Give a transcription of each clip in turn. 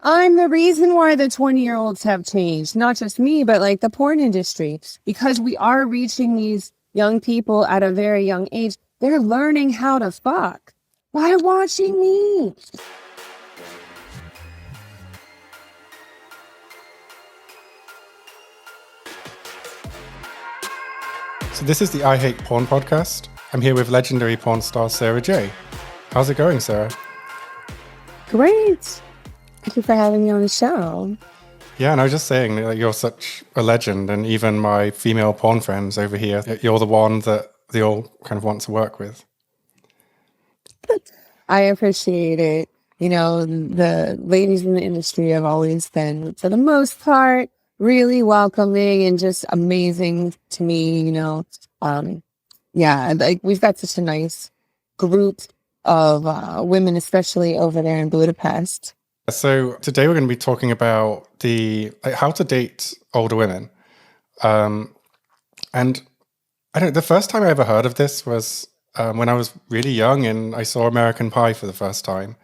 I'm the reason why the 20-year-olds have changed. Not just me, but like the porn industry. Because we are reaching these young people at a very young age. They're learning how to fuck by watching me. So this is the I Hate Porn podcast. I'm here with legendary porn star Sara Jay. How's it going, Sarah? Great. Thank you for having me on the show. Yeah, and I was just saying that you're such a legend, and even my female porn friends over here, you're the one that they all kind of want to work with. I appreciate it. You know, the ladies in the industry have always been, for the most part, really welcoming and just amazing to me, you know. Like we've got such a nice group of women, especially over there in Budapest. So today we're going to be talking about how to date older women. And I don't know, the first time I ever heard of this was when I was really young and I saw American Pie for the first time.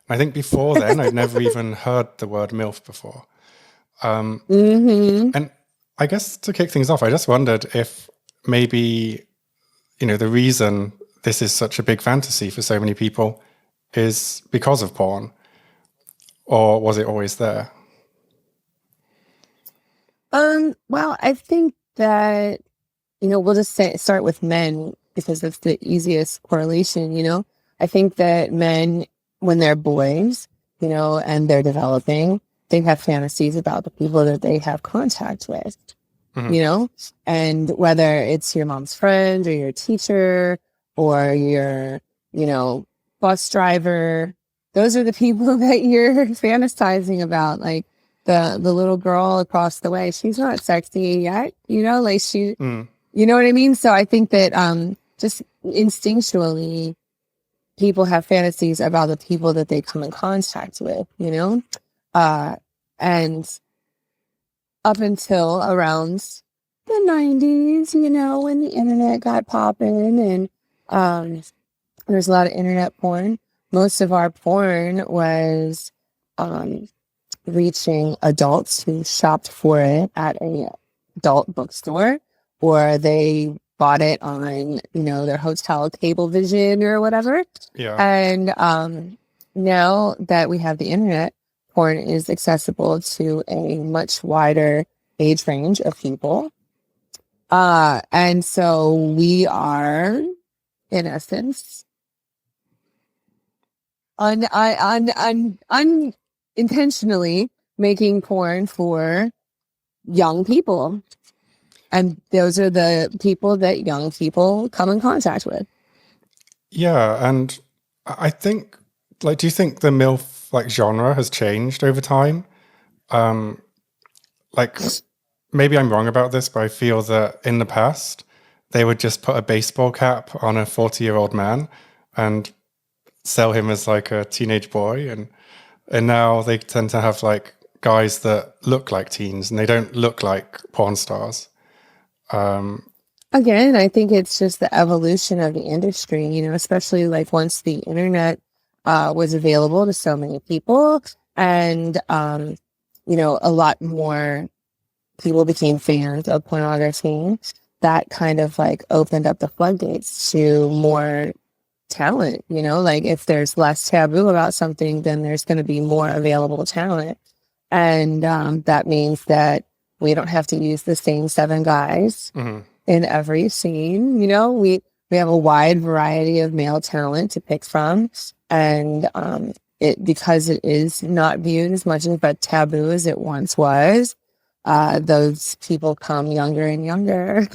I think before then, I'd never even heard the word MILF before. And I guess to kick things off, I just wondered if maybe, you know, the reason this is such a big fantasy for so many people is because of porn, or was it always there? Well, I think that, you know, we'll just start with men because that's the easiest correlation, you know. I think that men, when they're boys, you know, and they're developing, they have fantasies about the people that they have contact with, you know, and whether it's your mom's friend or your teacher or your, you know, bus driver, those are the people that you're fantasizing about. Like the little girl across the way, she's not sexy yet, you know, like you know what I mean? So I think that just instinctually, people have fantasies about the people that they come in contact with, you know? And up until around the 90s, you know, when the internet got popping and there's a lot of internet porn, most of our porn was reaching adults who shopped for it at a adult bookstore, or they bought it on, you know, their hotel Cablevision or whatever. Yeah. And now that we have the internet, porn is accessible to a much wider age range of people. And so we are, in essence, unintentionally making porn for young people. And those are the people that young people come in contact with. Yeah, and I think, like, do you think the MILF genre has changed over time? Like, maybe I'm wrong about this, but I feel that in the past they would just put a baseball cap on a 40-year-old man and sell him as like a teenage boy, and now they tend to have like guys that look like teens and they don't look like porn stars. Again, I think it's just the evolution of the industry, you know, especially like once the internet was available to so many people, and you know, a lot more people became fans of pornography. That kind of like opened up the floodgates to more talent, you know, like if there's less taboo about something, then there's going to be more available talent. And that means that we don't have to use the same 7 guys in every scene. You know, we have a wide variety of male talent to pick from. And because it is not viewed as much of a taboo as it once was, those people come younger and younger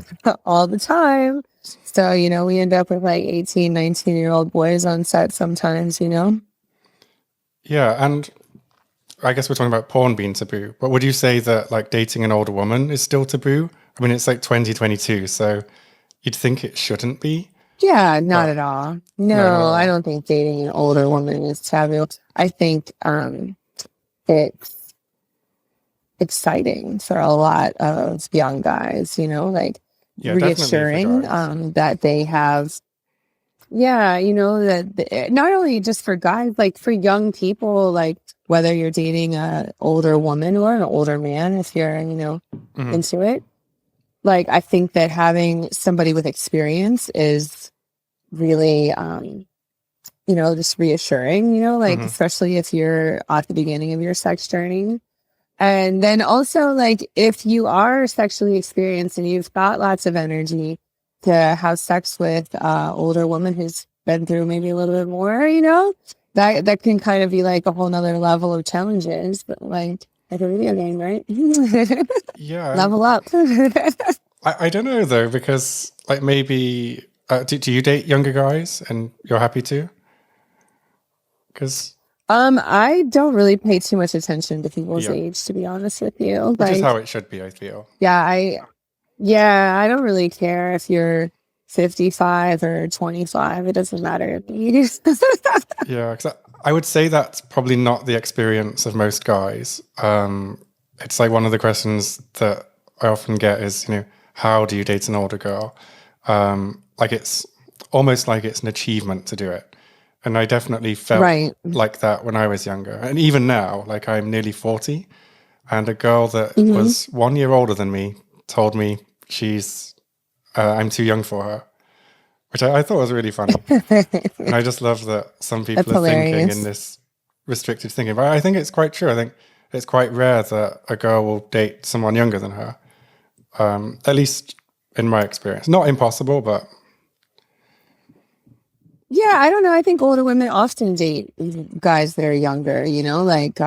all the time. So, you know, we end up with like 18, 19-year-old boys on set sometimes, you know? Yeah, and I guess we're talking about porn being taboo, but would you say that like dating an older woman is still taboo? I mean, it's like 2022, so you'd think it shouldn't be. Yeah, not at all. No, I don't think dating an older woman is taboo. I think it's exciting for a lot of young guys, you know, like reassuring that they have, you know, that not only just for guys, like for young people, like whether you're dating an older woman or an older man, if you're, into it. Like, I think that having somebody with experience is really, just reassuring, like, especially if you're at the beginning of your sex journey. And then also, like, if you are sexually experienced and you've got lots of energy to have sex with older woman who's been through maybe a little bit more, that can kind of be like a whole nother level of challenges, but like a video game, right? Yeah. Level up. I don't know though, because like maybe do you date younger guys and you're happy to? Because I don't really pay too much attention to people's age, to be honest with you. Which is how it should be, I feel. Yeah, I don't really care if you're 55 or 25. It doesn't matter to me. Yeah, because I would say that's probably not the experience of most guys. It's like one of the questions that I often get is, how do you date an older girl? Like it's almost like it's an achievement to do it. And I definitely felt like that when I was younger. And even now, like I'm nearly 40, and a girl that was 1 year older than me told me I'm too young for her, which I thought was really funny. And I just love that some people are thinking in this restricted thinking. But I think it's quite true. I think it's quite rare that a girl will date someone younger than her, at least in my experience. Not impossible, but... Yeah, I don't know. I think older women often date guys that are younger, like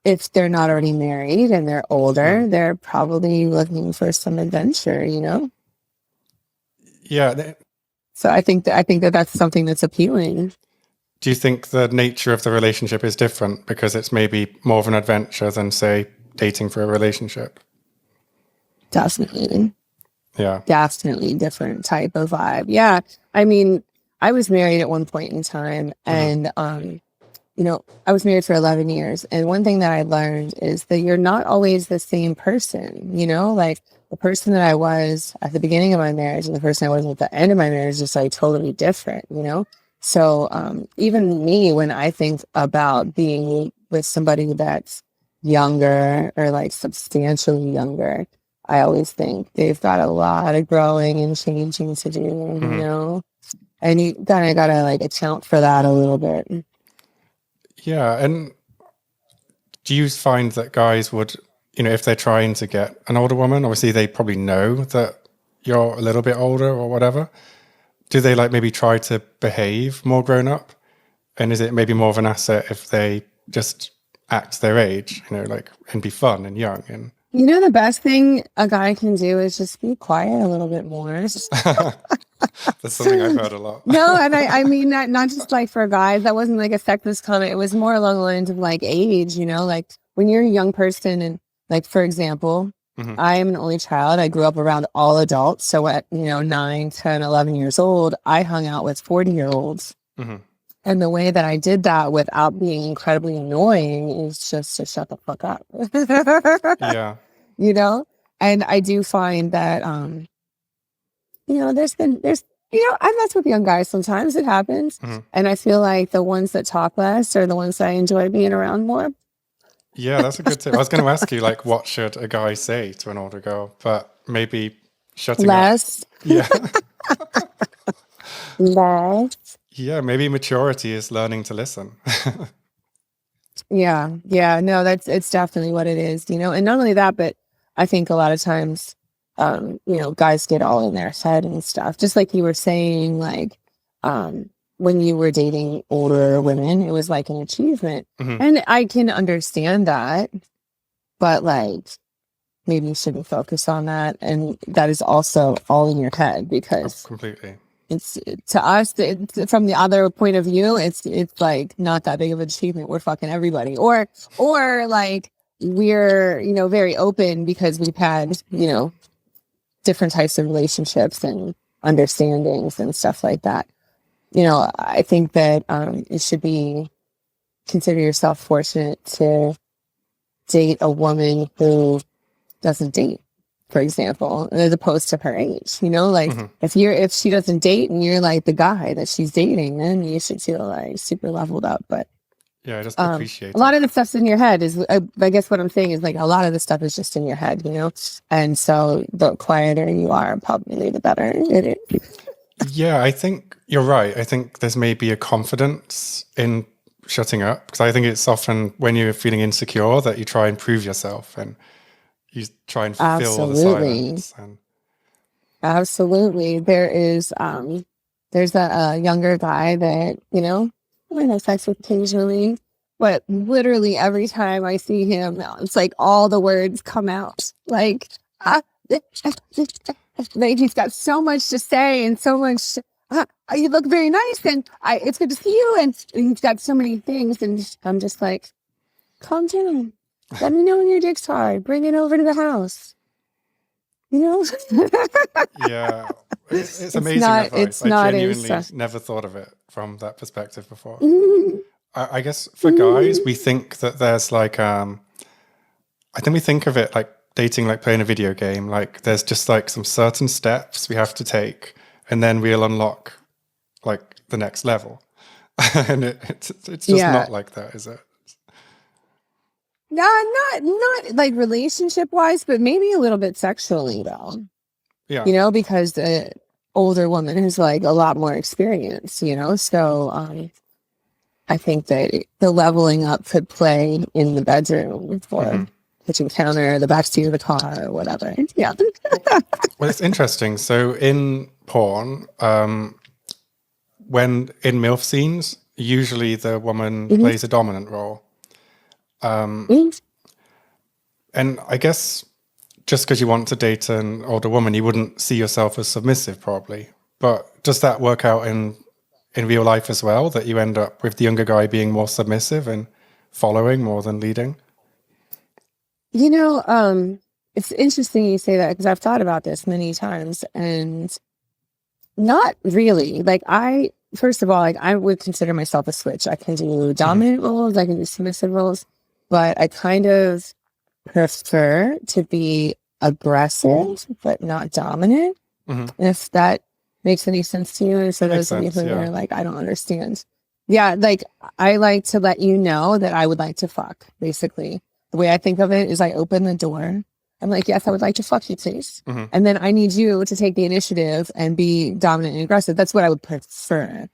if they're not already married and they're older, they're probably looking for some adventure, Yeah. So I think that that's something that's appealing. Do you think the nature of the relationship is different because it's maybe more of an adventure than, say, dating for a relationship? Definitely. Yeah. Definitely different type of vibe. Yeah. I mean, I was married at one point in time, and I was married for 11 years. And one thing that I learned is that you're not always the same person, like the person that I was at the beginning of my marriage and the person I was at the end of my marriage is like totally different, So even me, when I think about being with somebody that's younger or like substantially younger, I always think they've got a lot of growing and changing to do, And you kind of got to like account for that a little bit. Yeah. And do you find that guys would, if they're trying to get an older woman, obviously they probably know that you're a little bit older or whatever. Do they like maybe try to behave more grown up? And is it maybe more of an asset if they just act their age, and be fun and young? And the best thing a guy can do is just be quiet a little bit more. That's something I've heard a lot. No, and I mean that not just like for guys. That wasn't like a sexist comment. It was more along the lines of like age, like when you're a young person and like, for example, I am an only child. I grew up around all adults. So at, 9, 10, 11 years old, I hung out with 40-year-olds. And the way that I did that without being incredibly annoying is just to shut the fuck up. Yeah. And I do find that, there's I mess with young guys sometimes. It happens. And I feel like the ones that talk less are the ones that I enjoy being around more. Yeah, that's a good tip. I was going to ask you, like, what should a guy say to an older girl? But maybe shutting less. up. Yeah. Less. Yeah, maybe maturity is learning to listen. Yeah. No, it's definitely what it is, And not only that, but I think a lot of times, guys get all in their head and stuff. Just like you were saying, like, when you were dating older women, it was like an achievement. And I can understand that, but like, maybe you shouldn't focus on that. And that is also all in your head because completely. It's to us, from the other point of view, it's like not that big of an achievement. We're fucking everybody, or like we're very open because we've had different types of relationships and understandings and stuff like that. I think that it should be consider yourself fortunate to date a woman who doesn't date, for example, as opposed to her age. Like if she doesn't date and you're like the guy that she's dating, then you should feel like super leveled up. But Yeah, just A appreciate lot it. of the stuff's in your head is, I guess what I'm saying is like a lot of the stuff is just in your head, you know? And so the quieter you are, probably the better it is. Yeah, I think you're right. I think there's maybe a confidence in shutting up, because I think it's often when you're feeling insecure that you try and prove yourself and you try and fill the Absolutely. silence. And Absolutely. There's a younger guy that, you know, I have sex with occasionally, but literally every time I see him, it's like all the words come out. Like, ah, like he's got so much to say and so much. You look very nice, and it's good to see you. And he's got so many things, and I'm just like, calm down. Let me know when your dick's hard. Bring it over to the house. You know. yeah, it's It's amazing not. advice. It's I not as. genuinely never thought of it from that perspective before. I guess for guys, we think that there's like, I think we think of it like dating, like playing a video game. Like there's just like some certain steps we have to take, and then we'll unlock like the next level. And it's just Yeah. not like that, is it? No, not like relationship wise, but maybe a little bit sexually though. Yeah. You know, because the older woman has like a lot more experience. You know, so I think that the leveling up could play in the bedroom or kitchen counter, the backseat of the car, or whatever. Yeah. Well, it's interesting. So in porn, when in MILF scenes, usually the woman plays a dominant role. And I guess just because you want to date an older woman, you wouldn't see yourself as submissive, probably. But does that work out in real life as well, that you end up with the younger guy being more submissive and following more than leading? You know, it's interesting you say that because I've thought about this many times, and not really. Like first of all, like I would consider myself a switch. I can do dominant roles, I can do submissive roles, but I kind of prefer to be aggressive but not dominant. And if that makes any sense to you, and for those of you who are like, I don't understand. Yeah, like I like to let you know that I would like to fuck, basically. The way I think of it is I open the door. I'm like, yes, I would like to fuck you, please. And then I need you to take the initiative and be dominant and aggressive. That's what I would prefer.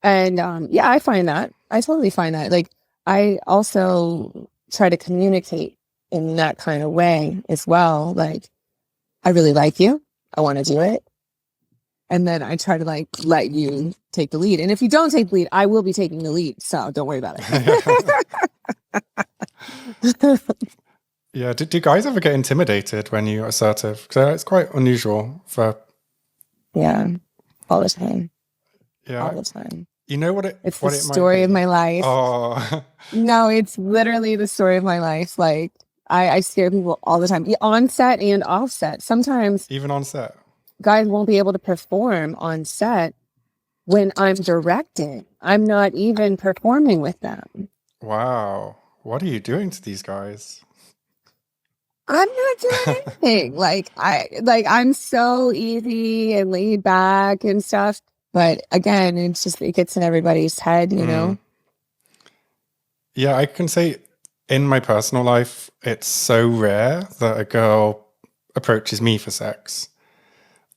And yeah, I find that. I totally find that. Like, I also try to communicate in that kind of way as well. Like, I really like you. I want to do it. And then I try to like let you take the lead. And if you don't take the lead, I will be taking the lead. So don't worry about it. Yeah. Do guys ever get intimidated when you're assertive? Because it's quite unusual for. Yeah. All the time. Yeah. All the time. You know what it's what the it story might be? of my life. Oh. No, it's literally the story of my life. Like I scare people all the time, on set and off set. Sometimes Even on set. Guys won't be able to perform on set when I'm directing. I'm not even performing with them. Wow. What are you doing to these guys? I'm not doing anything. I'm so easy and laid back and stuff. But again, it gets in everybody's head, you know? Yeah, I can say in my personal life, it's so rare that a girl approaches me for sex.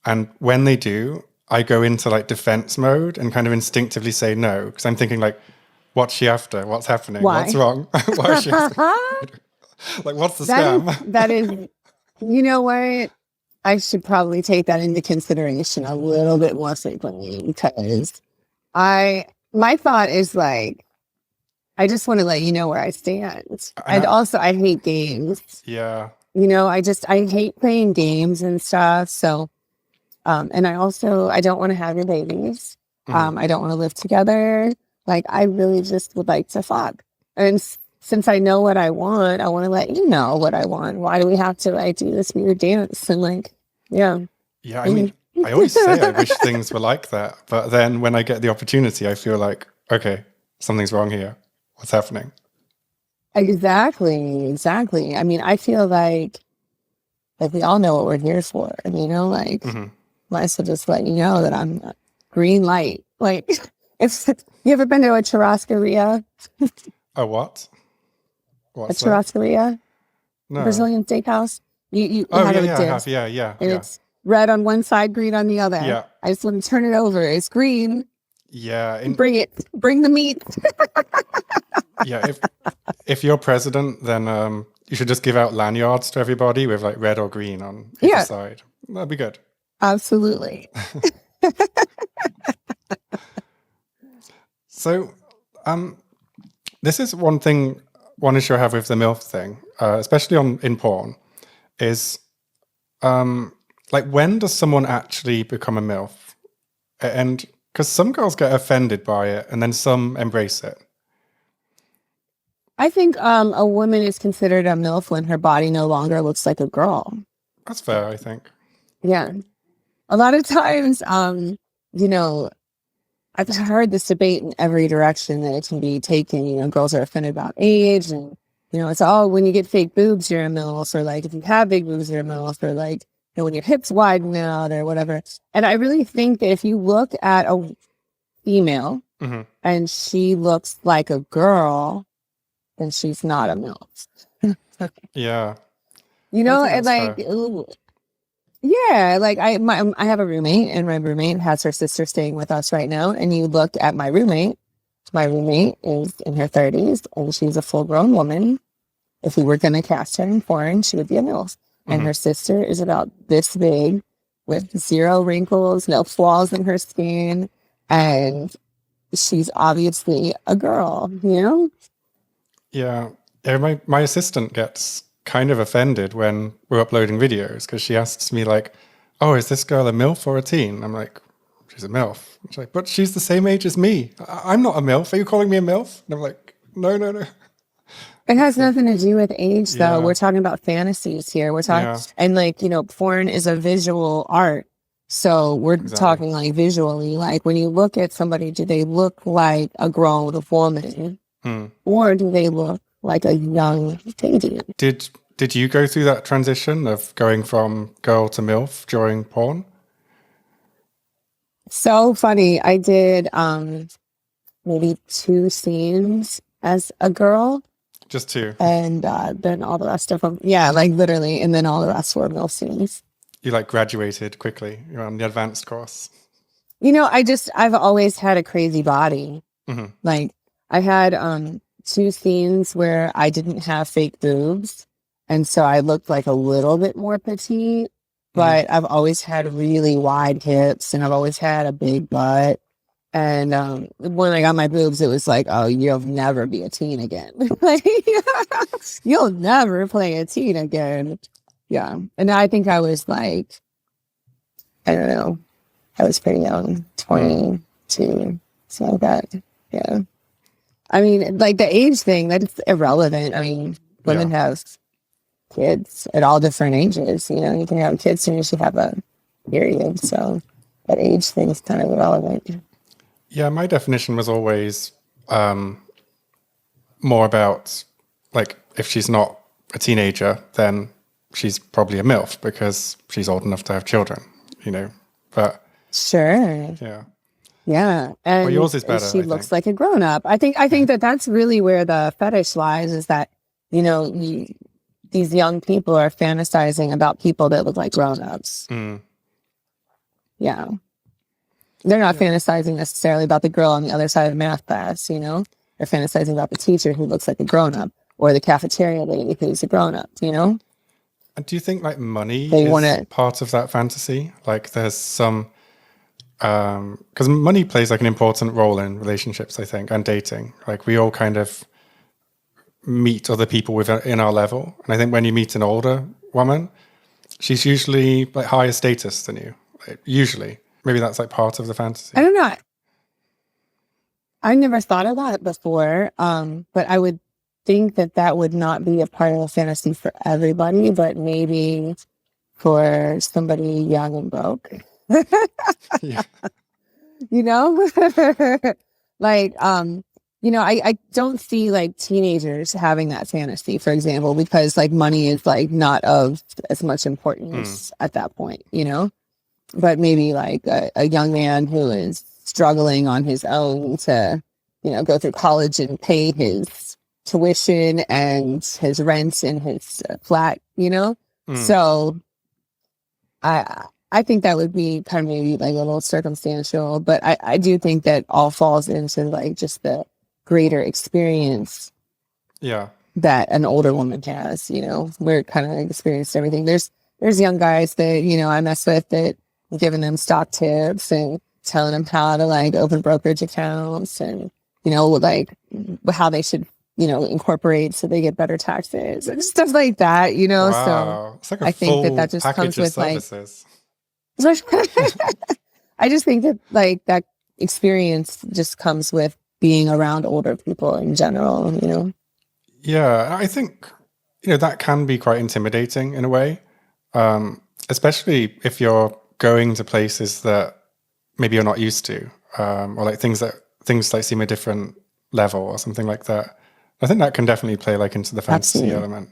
And when they do, I go into like defense mode and kind of instinctively say no, because I'm thinking like, what's she after? What's happening? Why? What's wrong? Why is she after? Like, what's the scam? That is, you know what? I should probably take that into consideration a little bit more frequently, because my thought is like, I just want to let you know where I stand. And also, I hate games. Yeah. You know, I hate playing games and stuff. So, and I don't want to have your babies. I don't want to live together. Like, I really just would like to fuck. And since I know what I want to let you know what I want. Why do we have to like do this weird dance? And like, yeah. Yeah, I mean, I always say I wish things were like that. But then when I get the opportunity, I feel like, okay, something's wrong here. What's happening? Exactly. I mean, I feel like we all know what we're here for. And, you know, like, might as well just let you know that I'm green light. Like, if you ever been to a churrascaria? A what? A What's that? churrascaria, No. Brazilian steakhouse. You Oh, have yeah, it with yeah, I have. dips, Yeah, yeah, and yeah. it's red on one side, green on the other. Yeah. I just want to turn it over. It's green. Yeah. Bring it. Bring the meat. Yeah, if you're president, then you should just give out lanyards to everybody with like red or green on either Yeah, side. That'd be good. absolutely. So, this is one issue I have with the MILF thing, especially in porn, is like, when does someone actually become a MILF? And because some girls get offended by it, and then some embrace it. I think a woman is considered a MILF when her body no longer looks like a girl. That's fair, I think. Yeah. A lot of times, you know, I've heard this debate in every direction that it can be taken. You know, girls are offended about age, and it's all when you get fake boobs, you're a MILF, or like if you have big boobs, you're a MILF, or like when your hips widen out or whatever. And I really think that if you look at a female Mm-hmm. and she looks like a girl, then she's not a MILF. Yeah. And like, ooh, yeah, like I have a roommate, and my roommate has her sister staying with us right now. And you look at my roommate is in her 30s, and she's a full-grown woman. If we were going to cast her in porn, she would be a MILF. And her sister is about this big, with 0 wrinkles, no flaws in her skin, and she's obviously a girl, Yeah. My assistant gets kind of offended when we're uploading videos, because she asks me like, oh, is this girl a MILF or a teen? I'm like, she's a MILF. She's like, but she's the same age as me. I'm not a MILF. Are you calling me a MILF? And I'm like, no. It has nothing to do with age, though. Yeah. We're talking about fantasies here. We're talking, Yeah. and like, porn is a visual art. So we're talking like visually, like when you look at somebody, do they look like a grown woman, or do they look like a young baby? Did you go through that transition of going from girl to MILF during porn? So funny. I did maybe 2 scenes as a girl. Just 2. And then all the rest of them, yeah, like literally, and then all the rest were MILF scenes. You like graduated quickly. You're on the advanced course. I've always had a crazy body. Mm-hmm. Like I had 2 scenes where I didn't have fake boobs, and so I looked like a little bit more petite, but I've always had really wide hips, and I've always had a big butt. And when I got my boobs, it was like, oh, you'll never be a teen again. You'll never play a teen again. Yeah. And I think I was like, I don't know, I was pretty young, 22, something like that. Yeah. I mean, like the age thing, that's irrelevant. I mean, women have kids at all different ages. You can have kids as soon as you have a period. So that age thing is kind of irrelevant. Yeah, my definition was always more about, like, if she's not a teenager, then she's probably a MILF because she's old enough to have children, But sure, yeah, and well, yours is better. She looks like a grown up. I think that's really where the fetish lies. Is that these young people are fantasizing about people that look like grown ups. Yeah. They're not fantasizing necessarily about the girl on the other side of the math class, They're fantasizing about the teacher who looks like a grown-up, or the cafeteria lady who's a grown-up, And do you think, like, money is part of that fantasy? Like, there's some... Because money plays, like, an important role in relationships, I think, and dating. Like, we all kind of meet other people in our level. And I think when you meet an older woman, she's usually, like, higher status than you. Like, usually. Maybe that's like part of the fantasy. I don't know. I never thought of that before. But I would think that would not be a part of the fantasy for everybody, but maybe for somebody young and broke. Yeah. Like, I don't see like teenagers having that fantasy, for example, because like money is like not of as much importance at that point, But maybe like a young man who is struggling on his own to, go through college and pay his tuition and his rent and his flat, you know? So I think that would be kind of maybe like a little circumstantial, but I do think that all falls into like just the greater experience that an older woman has, you know, we're kind of experienced everything. There's young guys that, you know, I mess with that I'm giving them stock tips and telling them how to like open brokerage accounts and, you know, like how they should, you know, incorporate so they get better taxes and stuff like that, you know. Wow. So It's like a I think full that just comes package of with services. like, I just think that like that experience just comes with being around older people in general, you know. Yeah, I think, you know, that can be quite intimidating in a way, especially if you're going to places that maybe you're not used to, or like things like seem a different level or something like that. I think that can definitely play like into the fantasy element.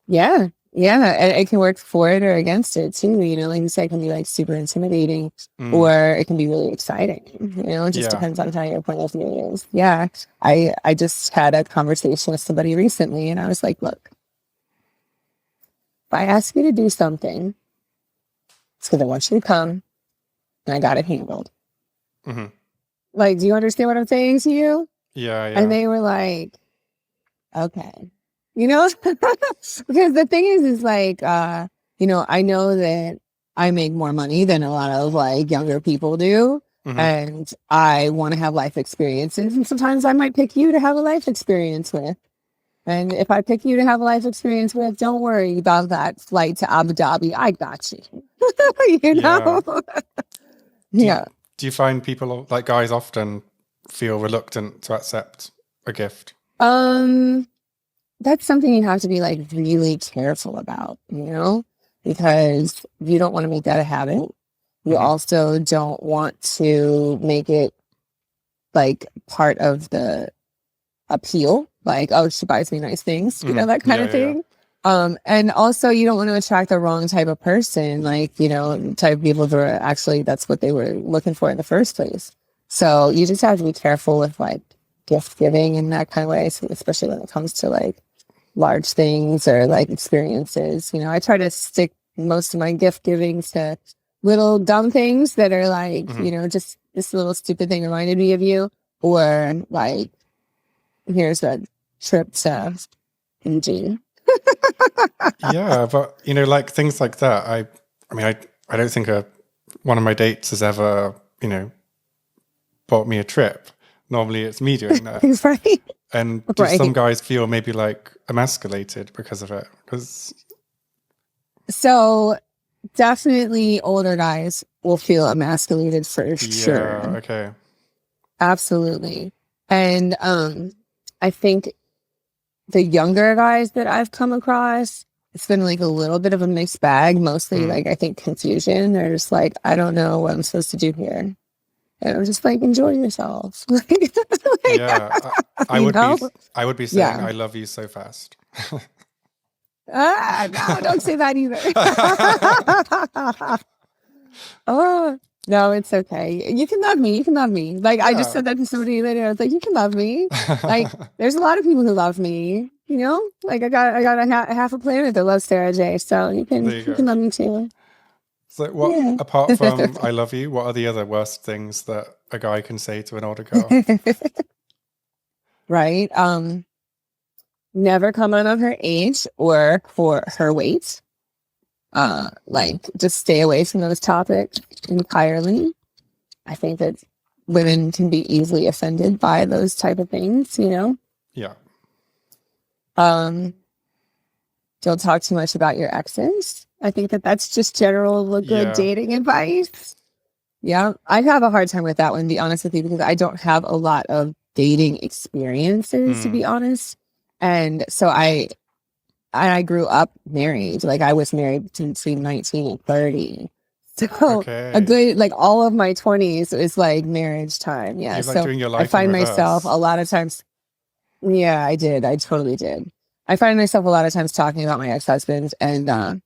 Yeah. And it can work for it or against it too. You know, like you said, it can be like super intimidating or it can be really exciting. You know, it just depends on how your point of view is. Yeah. I just had a conversation with somebody recently and I was like, look, if I ask you to do something, it's because I want you to come and I got it handled. Like, do you understand what I'm saying to you? Yeah. And they were like, okay. You know, because the thing is like, you know, I know that I make more money than a lot of like younger people do. And I want to have life experiences. And sometimes I might pick you to have a life experience with. And if I pick you to have a life experience with, don't worry about that flight to Abu Dhabi. I got you. You know? Do you find people like guys often feel reluctant to accept a gift? That's something you have to be like really careful about, you know, because you don't want to make that a habit. You also don't want to make it like part of the appeal, like, oh, she buys me nice things, you know, that kind of thing. And also you don't want to attract the wrong type of person, like, you know, type of people who are actually, that's what they were looking for in the first place. So you just have to be careful with like gift giving in that kind of way, especially when it comes to like large things or like experiences. You know, I try to stick most of my gift giving to little dumb things that are like, you know, just this little stupid thing reminded me of you, or like, here's a trip to Fiji. Yeah, but you know, like things like that. I mean, I don't think one of my dates has ever, you know, bought me a trip. Normally, it's me doing that. Right. And do some guys feel maybe like emasculated because of it? So definitely older guys will feel emasculated for sure. Okay. Absolutely. And I think the younger guys that I've come across, it's been like a little bit of a mixed bag. Mostly like I think confusion. They're just like, I don't know what I'm supposed to do here. And I'm just like, enjoy yourself. Yeah, I would be saying, I love you so fast. No, don't say that either. Oh, no, it's okay. You can love me. You can love me. Like, I just said that to somebody later. I was like, you can love me. Like, there's a lot of people who love me, you know? Like, I got half a planet that loves Sara Jay. So you can love me too. So what, apart from I love you, what are the other worst things that a guy can say to an older girl? Right. Never comment on her age or for her weight. Like, just stay away from those topics entirely. I think that women can be easily offended by those type of things, you know? Yeah. Don't talk too much about your exes. I think that that's just general good dating advice. Yeah. I have a hard time with that one, to be honest with you, because I don't have a lot of dating experiences, to be honest. And so I grew up married. Like, I was married between 19 and 30. So a good, like, all of my 20s is like marriage time. Yeah. So doing your life I find myself a lot of times. Yeah, I did. I totally did. I find myself a lot of times talking about my ex-husband, and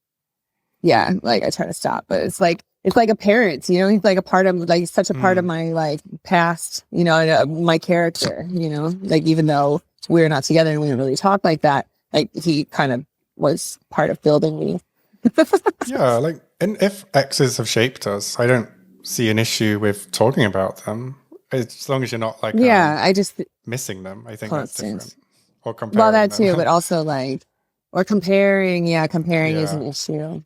yeah, like, I try to stop, but it's like a parent, you know, he's like a part of, like, such a part of my like past, you know, my character, you know, like, even though we're not together and we don't really talk like that. Like he kind of was part of building me. Yeah, like, and if exes have shaped us, I don't see an issue with talking about them. As long as you're not like I just missing them, I think that's constant. different. Or Well, comparing that them. too, but also like, or comparing. Yeah, comparing is Yeah. an issue.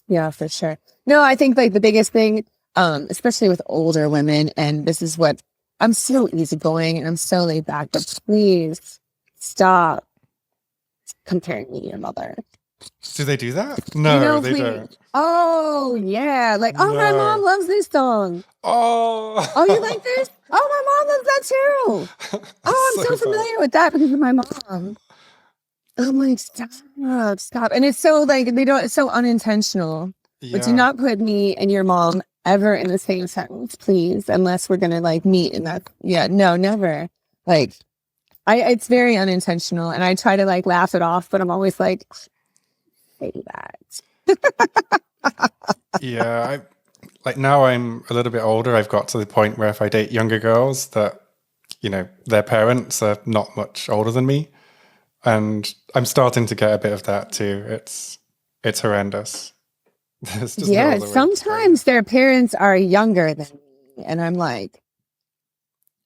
Yeah, for sure. No, I think like the biggest thing, especially with older women, and this is what I'm so easygoing and I'm so laid back, but please stop comparing me to your mother. Do they do that? You No, know, they don't. oh yeah, like oh my mom No. loves this song. Oh. Oh, you like this? Oh, my mom loves that too. Oh, I'm so bad. familiar with that because of my mom. I'm like, stop. And it's so like it's so unintentional. But do Yeah. not put me and your mom ever in the same sentence, please, unless we're gonna like meet in that. Yeah, no, never. Like, it's very unintentional, and I try to like laugh it off, but I'm always like, say that. Yeah, like now I'm a little bit older. I've got to the point where if I date younger girls, that their parents are not much older than me, and I'm starting to get a bit of that too. It's horrendous. There's just no Yeah, other way to explain it. sometimes their parents are younger than me, and I'm like,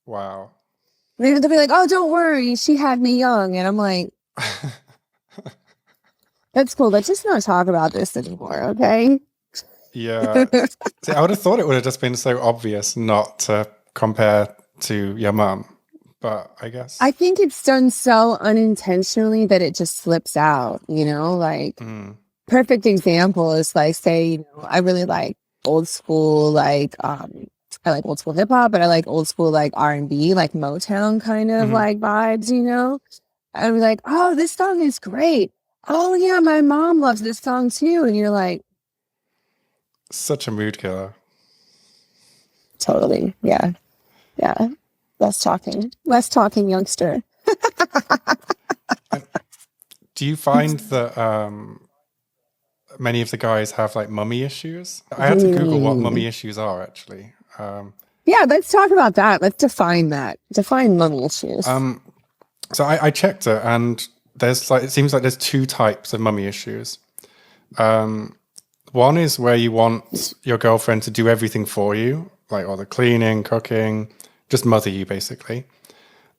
Wow. they'll be like, "Oh, don't worry, she had me young," and I'm like, "That's cool. Let's just not talk about this anymore, okay?" Yeah. See, I would have thought it would have just been so obvious not to compare to your mum, but I guess I think it's done so unintentionally that it just slips out. Like perfect example is like, say, I really like old school, like I like old school hip hop, but I like old school like R&B, like Motown kind of like vibes. I'd be like, oh, this song is great. Oh yeah, my mom loves this song too, and you're like, such a mood killer. totally, yeah. Less talking, youngster. Do you find that many of the guys have like mummy issues? I had to Google what mummy issues are actually. Yeah, let's talk about that. Let's define that. Define mummy issues. So I checked it, and it seems like there's two types of mummy issues. One is where you want your girlfriend to do everything for you, like all the cleaning, cooking, just mother you basically.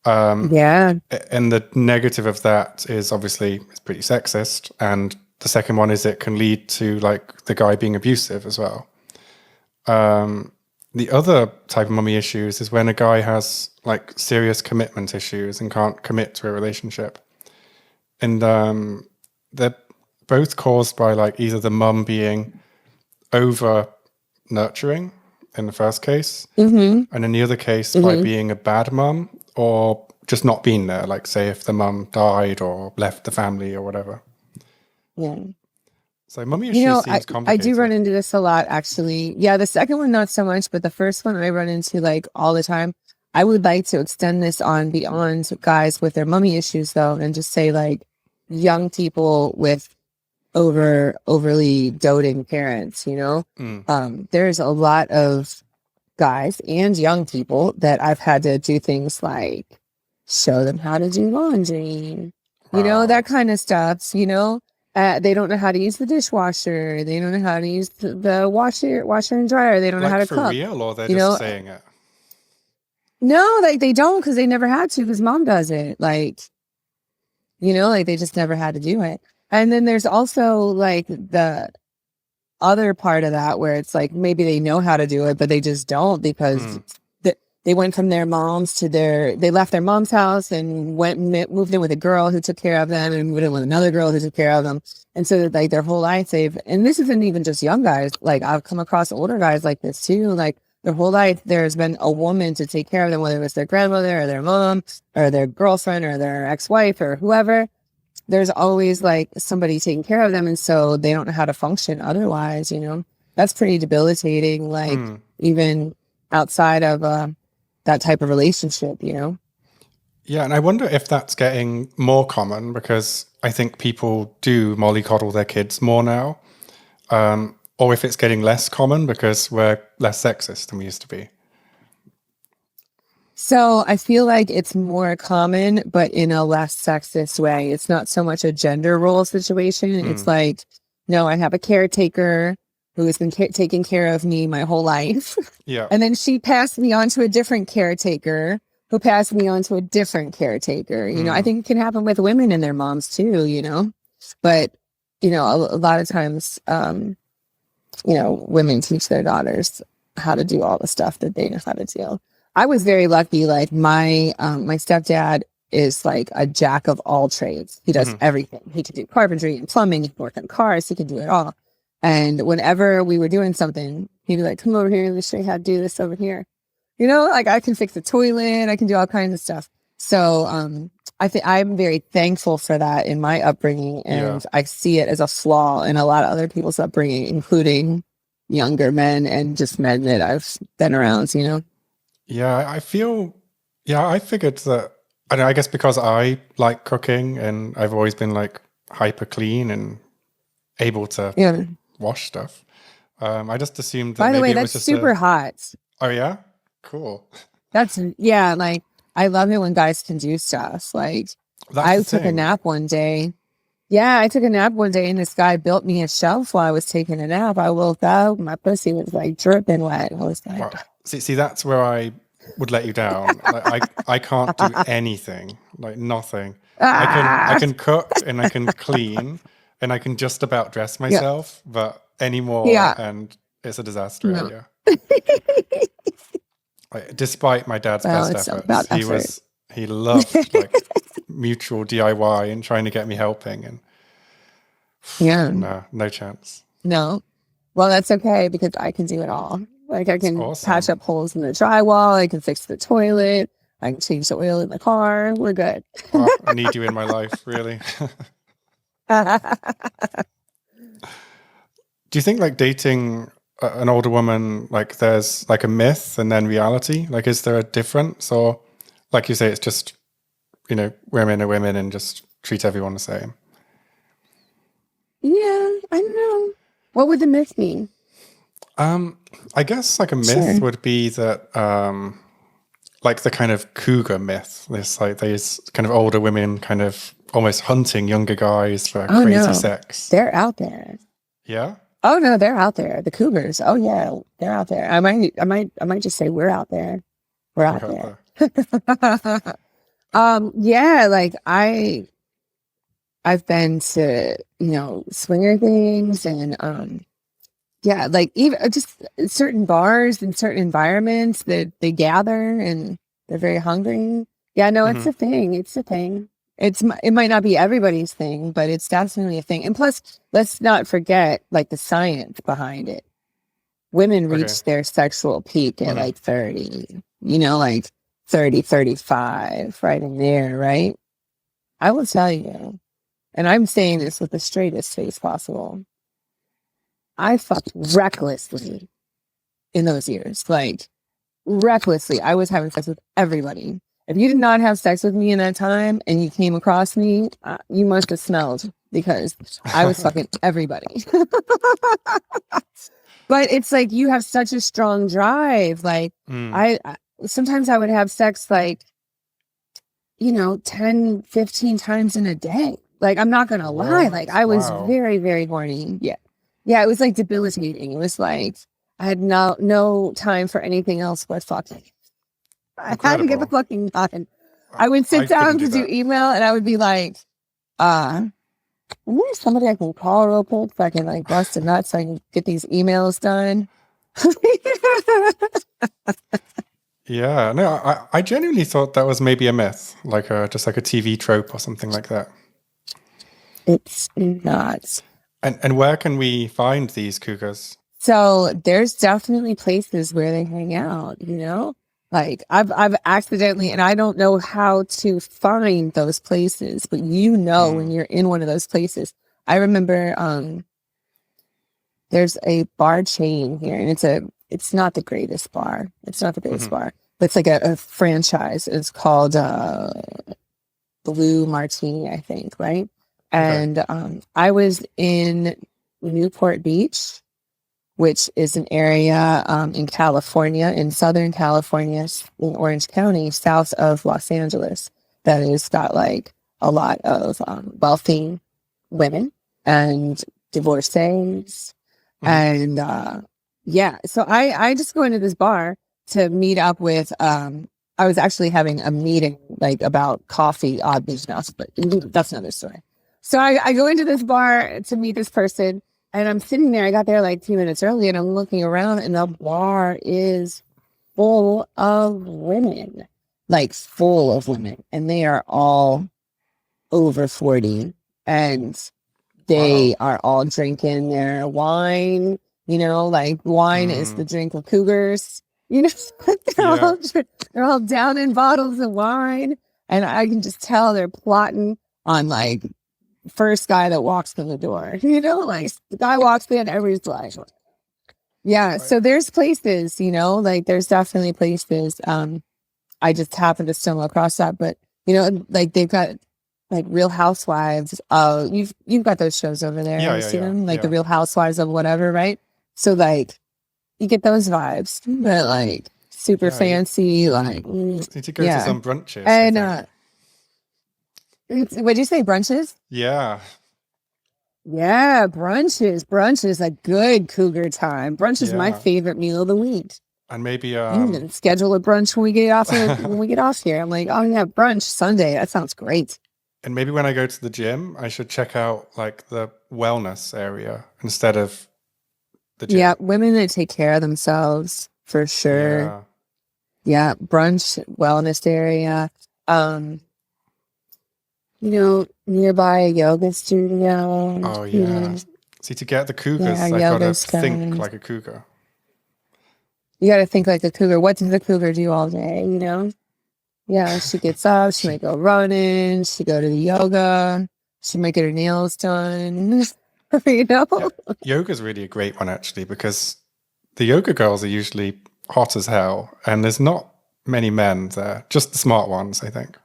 Yeah. And the negative of that is obviously it's pretty sexist. And the second one is it can lead to like the guy being abusive as well. The other type of mummy issues is when a guy has like serious commitment issues and can't commit to a relationship. And they're both caused by like either the mum being over nurturing in the first case, and in the other case by being a bad mum or just not being there. Like say if the mum died or left the family or whatever. Yeah. So mummy issues seems complicated. I do run into this a lot, actually. Yeah, the second one, not so much, but the first one I run into like all the time. I would like to extend this on beyond guys with their mummy issues, though, and just say like young people with overly doting parents. There's a lot of guys and young people that I've had to do things like show them how to do laundry, that kind of stuff. They don't know how to use the dishwasher. They don't know how to use the washer and dryer. They don't know how to for cook. real, or they're just saying it? No, like they don't, because they never had to, because mom does it. Like they just never had to do it. And then there's also like the other part of that where it's like maybe they know how to do it, but they just don't because they went from their moms to they left their mom's house and moved in with a girl who took care of them and moved in with another girl who took care of them. And so like their whole life and this isn't even just young guys. Like I've come across older guys like this too. Like their whole life, there's been a woman to take care of them, whether it was their grandmother or their mom or their girlfriend or their ex-wife or whoever. There's always like somebody taking care of them. And so they don't know how to function otherwise, that's pretty debilitating. Like even outside of that type of relationship, Yeah, and I wonder if that's getting more common because I think people do mollycoddle their kids more now, or if it's getting less common because we're less sexist than we used to be. So I feel like it's more common, but in a less sexist way. It's not so much a gender role situation. It's like, no, I have a caretaker who has been taking care of me my whole life. Yeah. And then she passed me on to a different caretaker who passed me on to a different caretaker. You know, I think it can happen with women and their moms too, you know, but, you know, a lot of times, you know, women teach their daughters how to do all the stuff that they know how to do. I was very lucky. Like my stepdad is like a jack of all trades. He does everything. He can do carpentry and plumbing. He can work on cars. He can do it all. And whenever we were doing something, he'd be like, come over here. Let me show you how to do this over here. You know, like I can fix the toilet. I can do all kinds of stuff. So I think I'm very thankful for that in my upbringing. And I see it as a flaw in a lot of other people's upbringing, including younger men and just men that I've been around, you know? Yeah, I figured that, I guess because I like cooking and I've always been like hyper clean and able to wash stuff. I just assumed that By the way, maybe it that's was just super hot. Oh yeah? Cool. Like I love it when guys can do stuff. Like I took a nap one day. Yeah, I took a nap one day and this guy built me a shelf while I was taking a nap. I woke up, my pussy was like dripping wet. I was like, wow. See, that's where I would let you down. Like, I can't do anything, like nothing. I can cook and I can clean and I can just about dress myself, but anymore, and it's a disaster. Yeah. Like, despite my dad's best efforts, he loved like mutual DIY and trying to get me helping, and no chance. No, well, that's okay because I can do it all. Like I can patch up holes in the drywall. I can fix the toilet. I can change the oil in the car. We're good. Oh, I need you in my life, really. Do you think like dating an older woman, like there's like a myth and then reality? Like, is there a difference, or like you say, it's just, you know, women are women and just treat everyone the same? Yeah, I don't know. What would the myth mean? I guess like a myth would be that, like the kind of cougar myth. This like these kind of older women kind of almost hunting younger guys for crazy sex. They're out there. Yeah. Oh no, they're out there. The Cougars. Oh yeah, they're out there. I might just say we're out there. We're out there. Yeah, like I've been to, you know, swinger things and yeah, like even just certain bars and certain environments that they gather and they're very hungry. Yeah, no, it's a thing. It's a thing. It might not be everybody's thing, but it's definitely a thing. And plus, let's not forget like the science behind it. Women reach their sexual peak at like 30, you know, like 30, 35, right in there, right? I will tell you, and I'm saying this with the straightest face possible, I fucked recklessly in those years. Like, recklessly. I was having sex with everybody. If you did not have sex with me in that time and you came across me, you must have smelled because I was fucking everybody. But it's like you have such a strong drive. Like, I sometimes I would have sex like, you know, 10, 15 times in a day. Like, I'm not going to lie. Like, I was very, very horny. Yeah. Yeah, it was like debilitating. It was like I had no time for anything else but fucking. I had to get the fucking done. I would sit down to do email and I would be like, is there somebody I can call real quick so I can like bust a nut so I can get these emails done? Yeah, no, I genuinely thought that was maybe a myth, like just like a TV trope or something like that. It's not. And where can we find these cougars? So there's definitely places where they hang out, you know? Like I've accidentally, and I don't know how to find those places, but you know when you're in one of those places. I remember there's a bar chain here, and it's not the greatest bar. It's not the greatest bar, but it's like a franchise. It's called Blue Martini, I think, right? And I was in Newport Beach, which is an area in California, in Southern California, in Orange County, south of Los Angeles, that has got like a lot of wealthy women and divorcees. And yeah, so I just go into this bar to meet up with, I was actually having a meeting like about coffee, oddly enough, but that's another story. So I go into this bar to meet this person, and I'm sitting there. I got there like 2 minutes early, and I'm looking around, and the bar is full of women, like full of women, and they are all over 40, and they are all drinking their wine. You know, like wine is the drink of cougars. You know, they're all down in bottles of wine, and I can just tell they're plotting on like first guy that walks through the door. You know, like the guy walks in, everybody's like, yeah. Right. So there's places, you know, like there's definitely places. I just happened to stumble across that, but you know, like they've got like Real Housewives. You've got those shows over there. Yeah, you see them, like the Real Housewives of whatever, right? So like you get those vibes, but like super fancy, like need to go to some brunches. And what'd you say, brunches? Yeah. Yeah, brunch is a good cougar time. Brunch is my favorite meal of the week. And maybe you can schedule a brunch when we get off here. When we get off here, I'm like, oh yeah, brunch Sunday. That sounds great. And maybe when I go to the gym, I should check out like the wellness area instead of the gym. Yeah, women that take care of themselves for sure. Yeah, brunch, wellness area. You know, nearby a yoga studio. Oh yeah. You know. See, to get the cougars, I gotta think like a cougar. You gotta think like a cougar. What does a cougar do all day? You know? Yeah, she gets up, she might go running, she go to the yoga, she might get her nails done. You know? Yeah. Yoga's really a great one actually, because the yoga girls are usually hot as hell, and there's not many men there, just the smart ones, I think.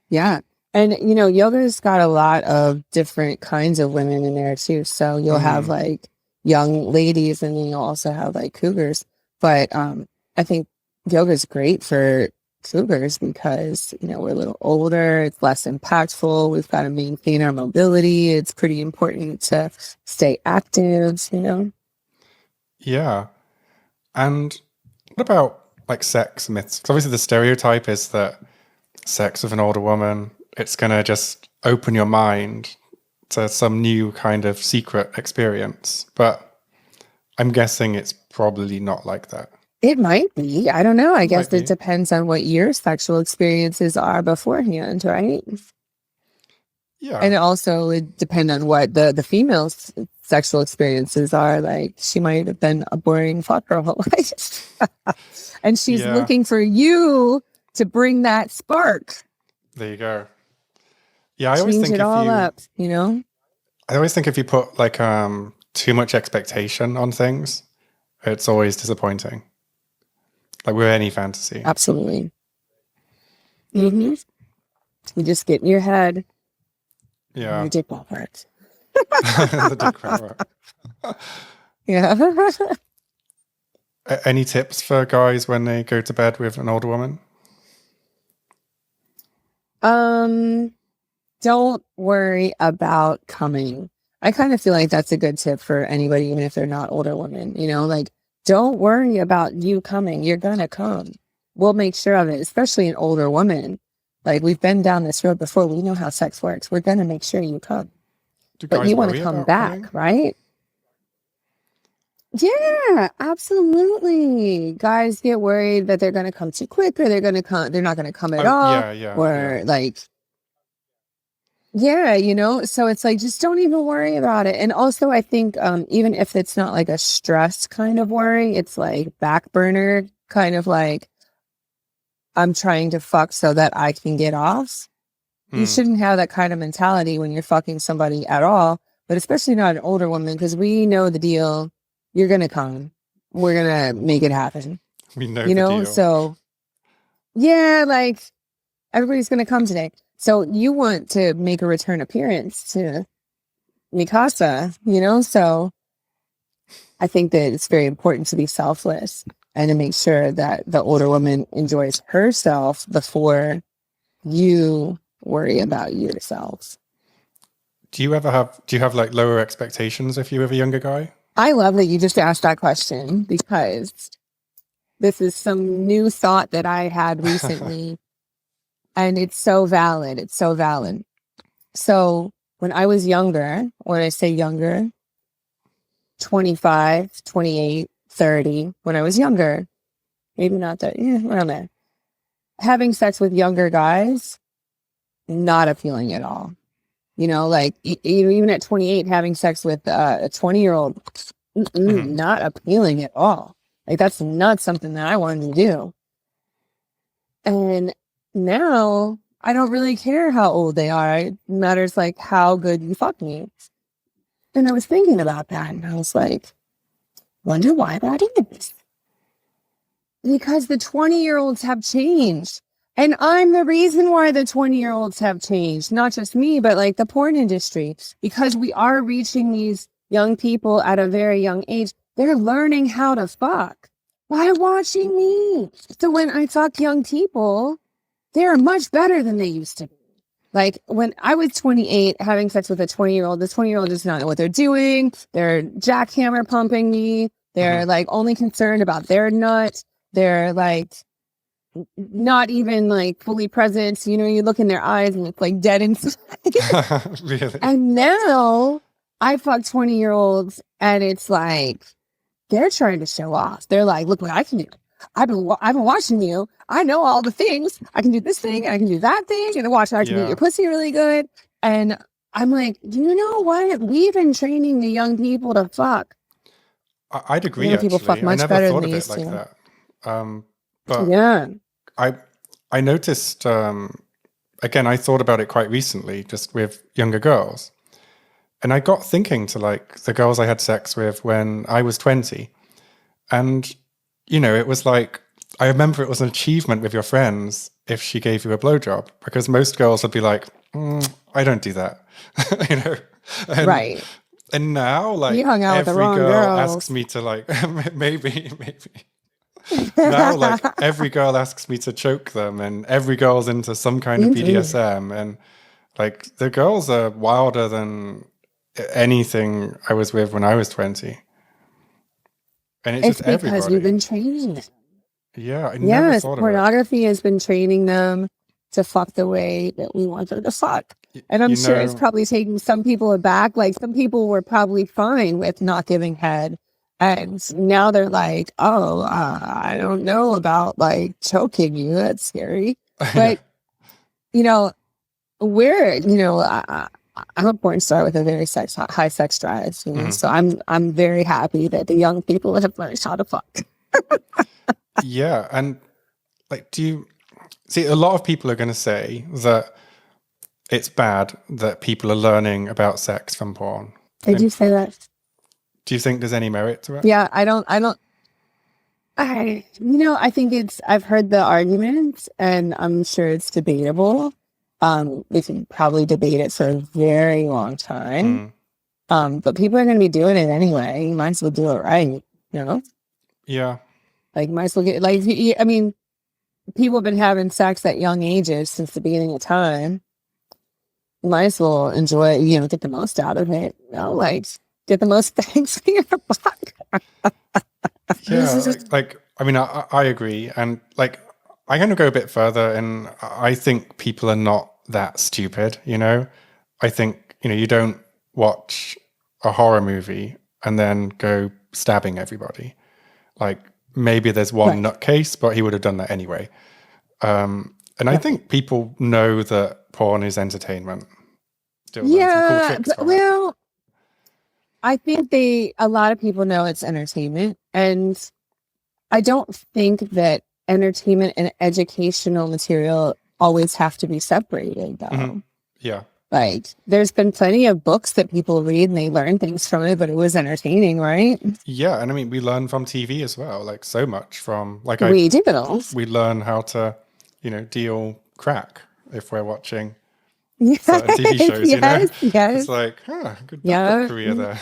Yeah. And, you know, yoga's got a lot of different kinds of women in there too. So you'll have like young ladies, and then you'll also have like cougars. But I think yoga's great for cougars because, you know, we're a little older, it's less impactful, we've got to maintain our mobility. It's pretty important to stay active, you know? Yeah. And what about like sex myths? Because obviously the stereotype is that sex with an older woman, it's going to just open your mind to some new kind of secret experience. But I'm guessing it's probably not like that. It might be. I don't know. I guess it depends on what your sexual experiences are beforehand, right? Yeah. And also it would depend on what the female's sexual experiences are. Like she might have been a boring fuck her whole life. And she's looking for you to bring that spark. There you go. Yeah, I always think it all up, you know? I always think if you put like too much expectation on things, it's always disappointing. Like with any fantasy. Absolutely. Mm-hmm. You just get in your head. Yeah. Your dick won't hurt. The dick won't hurt. Yeah. Any tips for guys when they go to bed with an older woman? Don't worry about coming. I kind of feel like that's a good tip for anybody, even if they're not older women, you know, like don't worry about you coming. You're going to come. We'll make sure of it, especially an older woman. Like we've been down this road before. We know how sex works. We're going to make sure you come. But you want to come back, right? Yeah, absolutely. Guys get worried that they're going to come too quick, or they're not going to come at all. Or like, yeah, you know, so it's like, just don't even worry about it. And also I think, even if it's not like a stress kind of worry, it's like back burner kind of like, I'm trying to fuck so that I can get off. You shouldn't have that kind of mentality when you're fucking somebody at all, but especially not an older woman, because we know the deal. You're going to come. We're going to make it happen. We know you know, the deal. So yeah, like everybody's going to come today. So you want to make a return appearance to Mikasa, you know? So I think that it's very important to be selfless and to make sure that the older woman enjoys herself before you worry about yourself. Do you have like lower expectations if you were a younger guy? I love that you just asked that question because this is some new thought that I had recently. And it's so valid. It's so valid. So when I was younger, when I say younger, 25, 28, 30, when I was younger, maybe not that, around there, having sex with younger guys, not appealing at all. You know, like even at 28, having sex with a 20-year-old, not appealing at all. Like that's not something that I wanted to do. And now I don't really care how old they are. It matters like how good you fuck me. And I was thinking about that and I was like, wonder why that is. Because the 20-year-olds have changed. And I'm the reason why the 20-year-olds have changed. Not just me, but like the porn industry. Because we are reaching these young people at a very young age. They're learning how to fuck by watching me. So when I fuck young people, they're much better than they used to be. Like when I was 28, having sex with a 20-year-old, the 20-year-old does not know what they're doing. They're jackhammer pumping me. They're like only concerned about their nut. They're like not even like fully present. You know, you look in their eyes and it's like dead inside. Really? And now I fuck 20-year-olds and it's like they're trying to show off. They're like, look what I can do. I've been watching you. I know all the things. I can do this thing. I can do that thing. And watch, I can eat your pussy really good. And I'm like, you know what? We've been training the young people to fuck. I'd agree. Young people fuck much I never better thought than of they it used like to. that. But Yeah. I noticed. Again, I thought about it quite recently, just with younger girls, and I got thinking to like the girls I had sex with when I was 20, and you know, it was like I remember it was an achievement with your friends if she gave you a blowjob, because most girls would be like, I don't do that, you know, Right. And now, like, You hung out with the every wrong girl girls. asks me to, like, maybe. Now, like, every girl asks me to choke them, and every girl's into some kind of BDSM. And, like, the girls are wilder than anything I was with when I was 20. And it's just because everybody. we've been training them. Yeah, I never thought of it. Pornography has been training them to fuck the way that we want them to fuck. And I'm sure it's probably taking some people aback. Like some people were probably fine with not giving head. And now they're like, oh, I don't know about like choking you. That's scary. But, you know, I'm a porn star with a very high sex drive. You know? So I'm very happy that the young people have learned how to fuck. Yeah. And like, do you see, a lot of people are going to say that it's bad that people are learning about sex from porn. Did you say that? Do you think there's any merit to it? Yeah, I think I've heard the argument and I'm sure it's debatable. We can probably debate it for a very long time. But people are going to be doing it anyway. You might as well do it right, you know? Yeah. Like, might as well get, like, I mean, people have been having sex at young ages since the beginning of time. You might as well enjoy it, you know, get the most out of it. You know, like, get the most thanks for your buck. Yeah, I mean, I agree. And, like, I'm going to go a bit further, and I think people are not that stupid, you know? I think, you know, you don't watch a horror movie and then go stabbing everybody. Like, maybe there's one nutcase, but he would have done that anyway. And I think people know that porn is entertainment. Well, I think a lot of people know it's entertainment, and I don't think that entertainment and educational material always have to be separated, though. Yeah. Like, there's been plenty of books that people read and they learn things from it, but it was entertaining, right? Yeah, and I mean, we learn from TV as well, like so much from, like, we learn how to, you know, deal crack if we're watching certain TV shows, you know? Yes. It's like, good backup career there.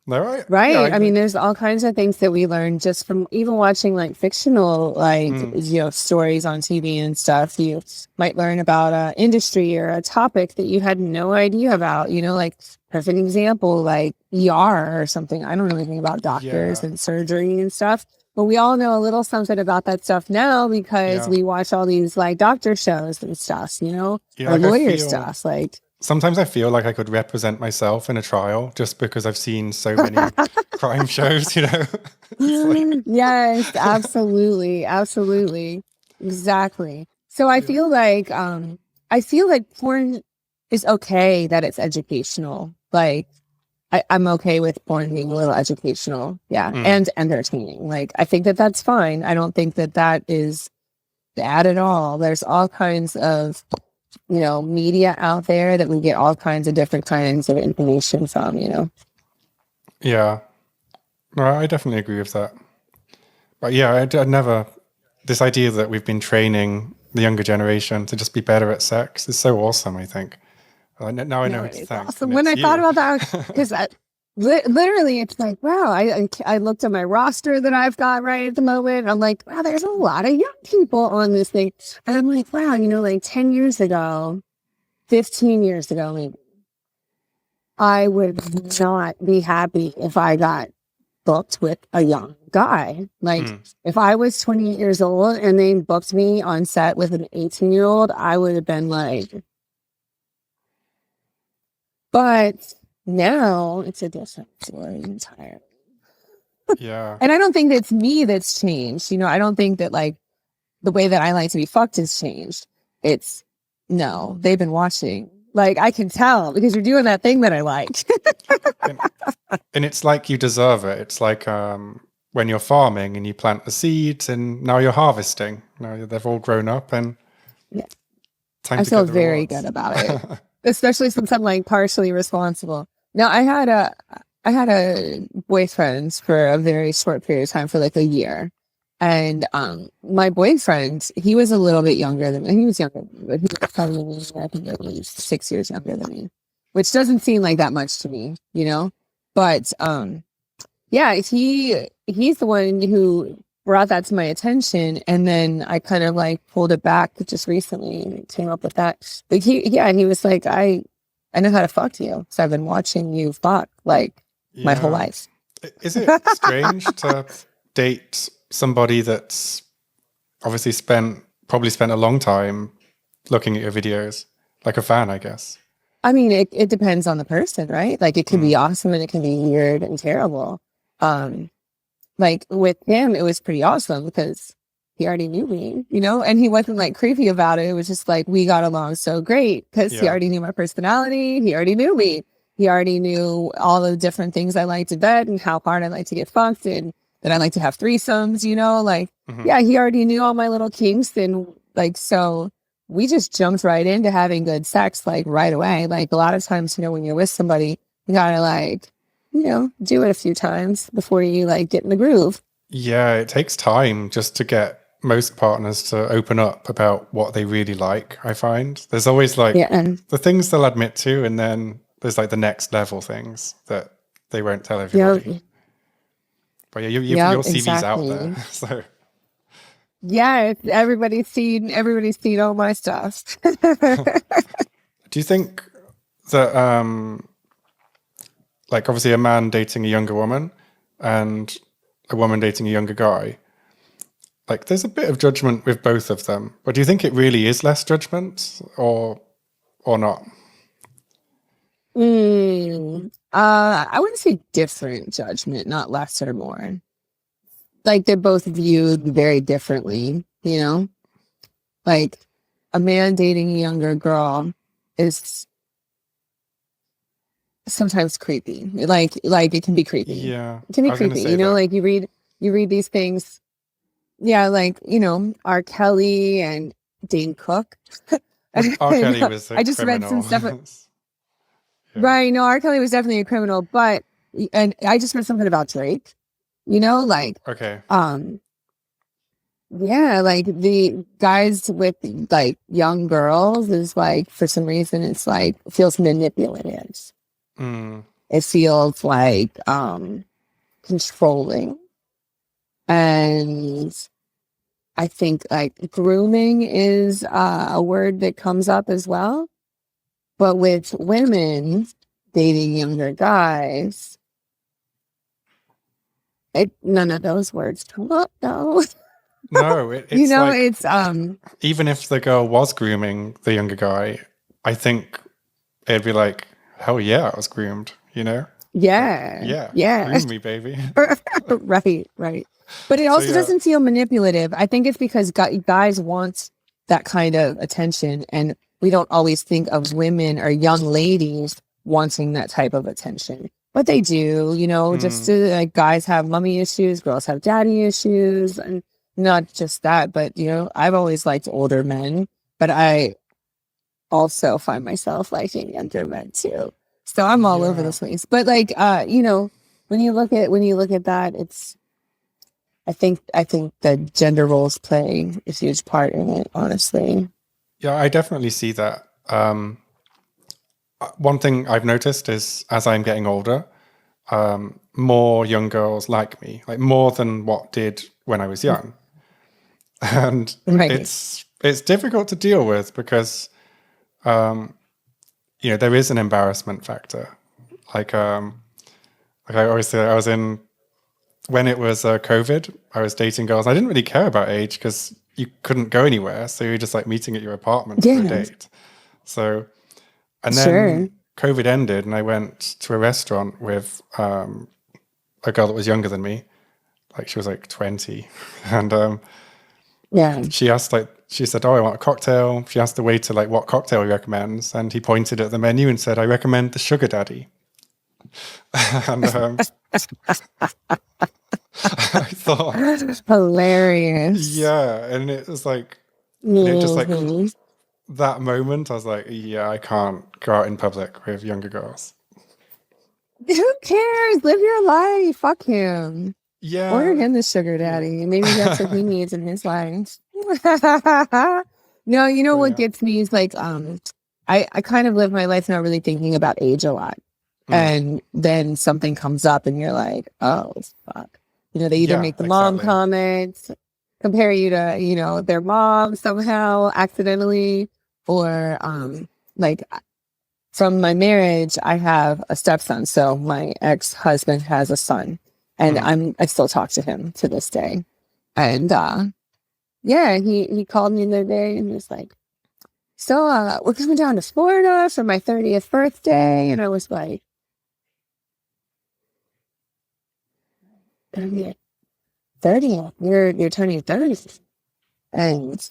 No, Right. I mean, there's all kinds of things that we learn just from even watching like fictional, like, stories on TV and stuff. You might learn about a industry or a topic that you had no idea about, like perfect example, like ER or something. I don't know anything about doctors and surgery and stuff, but we all know a little something about that stuff now because we watch all these like doctor shows and stuff, or like lawyer stuff. Like, sometimes I feel like I could represent myself in a trial just because I've seen so many crime shows, Like... Yes, absolutely. Absolutely. Exactly. So I feel like porn is okay that it's educational. Like I'm okay with porn being a little educational. Yeah. And entertaining. Like I think that that's fine. I don't think that that is bad at all. There's all kinds of media out there that we get all kinds of different kinds of information from, Yeah. No, I definitely agree with that. But yeah, I'd never, this idea that we've been training the younger generation to just be better at sex is so awesome, I think. Now I know who to thank. Awesome. When I thought about that, because literally it's like, wow, I looked at my roster that I've got right at the moment. I'm like, wow, there's a lot of young people on this thing. And I'm like, wow, like 10 years ago, 15 years ago, maybe, I would not be happy if I got booked with a young guy. Like if I was 28 years old and they booked me on set with an 18-year-old, I would have been like, but now it's a different story entirely. Yeah. And I don't think it's me that's changed. I don't think that like the way that I like to be fucked has changed. It's no, they've been watching. Like I can tell because you're doing that thing that I like. and it's like you deserve it. It's like when you're farming and you plant the seeds and now you're harvesting. Now they've all grown up and I feel very good about it. Especially since I'm like partially responsible. Now I had a boyfriend for a very short period of time for like a year. And my boyfriend, he was a little bit younger than me. He was younger, but he was probably, I think, at least 6 years younger than me, which doesn't seem like that much to me, But yeah, he's the one who brought that to my attention, and then I kind of like pulled it back just recently and came up with that. But he was like, I know how to fuck you, so I've been watching you fuck like my whole life. Is it strange to date somebody that's obviously probably spent a long time looking at your videos, like a fan, I guess? I mean, it depends on the person, right? Like it can be awesome and it can be weird and terrible. Like with him, it was pretty awesome because he already knew me, and he wasn't like creepy about it. It was just like, we got along so great because he already knew my personality. He already knew me. He already knew all the different things I liked in bed and how hard I like to get fucked and that I like to have threesomes, like, yeah, he already knew all my little kinks. And like, so we just jumped right into having good sex, like right away. Like a lot of times, when you're with somebody, you gotta like, do it a few times before you like get in the groove. Yeah, it takes time just to get most partners to open up about what they really like, I find. There's always like the things they'll admit to, and then there's like the next level things that they won't tell everybody. Yep. But yeah, your CV's out there. So yeah, everybody's seen all my stuff. Do you think that like obviously a man dating a younger woman and a woman dating a younger guy, like there's a bit of judgment with both of them, but do you think it really is less judgment or not? I wouldn't say different judgment, not less or more. Like they're both viewed very differently, like a man dating a younger girl is sometimes creepy. Like it can be creepy. Yeah. It can be creepy. Like you read these things. Yeah, like, R. Kelly and Dane Cook. R. Kelly was a I just criminal. read some stuff. Right. No, R. Kelly was definitely a criminal, and I just read something about Drake, like, okay. Yeah, like the guys with like young girls is like, for some reason, it's like feels manipulative. It feels like controlling. And I think like grooming is a word that comes up as well. But with women dating younger guys, none of those words come up though. No, it's You know, like it's even if the girl was grooming the younger guy, I think it'd be like, hell yeah, I was groomed, you know? yeah, Yeah, yeah. groom me, baby. Right, right. But it So also yeah, doesn't feel manipulative. I think it's because guys want that kind of attention, and we don't always think of women or young ladies wanting that type of attention. But they do, you know, just like guys have mommy issues, girls have daddy issues, and not just that, but you know, I've always liked older men, but I also find myself liking younger men too. So I'm all over the yeah. place. But like you know, when you look at that, it's I think the gender roles play a huge part in it, honestly. Yeah, I definitely see that. One thing I've noticed is as I'm getting older, more young girls like me, like more than what did when I was young. And Right. it's difficult to deal with because you know there is an embarrassment factor. Like like I always say, I was in when it was COVID. I was dating girls. I didn't really care about age because you couldn't go anywhere, so you were just like meeting at your apartment for a Yeah, date. So and sure. then COVID ended, and I went to a restaurant with a girl that was younger than me. Like she was like 20, and Yeah. she asked like she said, "Oh, I want a cocktail." She asked the waiter like what cocktail he recommends, and he pointed at the menu and said, "I recommend the Sugar Daddy." And I thought, Hilarious. yeah, and it was like, and it just like Mhm. that moment, I was like, yeah, I can't go out in public with younger girls. Who cares? Live your life. Fuck him. Order Yeah, him the sugar yeah, daddy. Maybe that's what he needs in his life. No, you know but what yeah. gets me is like I kind of live my life not really thinking about age a lot. Mm. And then something comes up and you're like, oh fuck. You know, they either Yeah, make the mom exactly. comments, compare you to, you know, their mom somehow accidentally, or like from my marriage, I have a stepson. So my ex-husband has a son, and Mm. I still talk to him to this day. And yeah, he called me the other day and was like, so we're coming down to Florida for my 30th birthday. And I was like, 30th, 30th, you're turning 30. And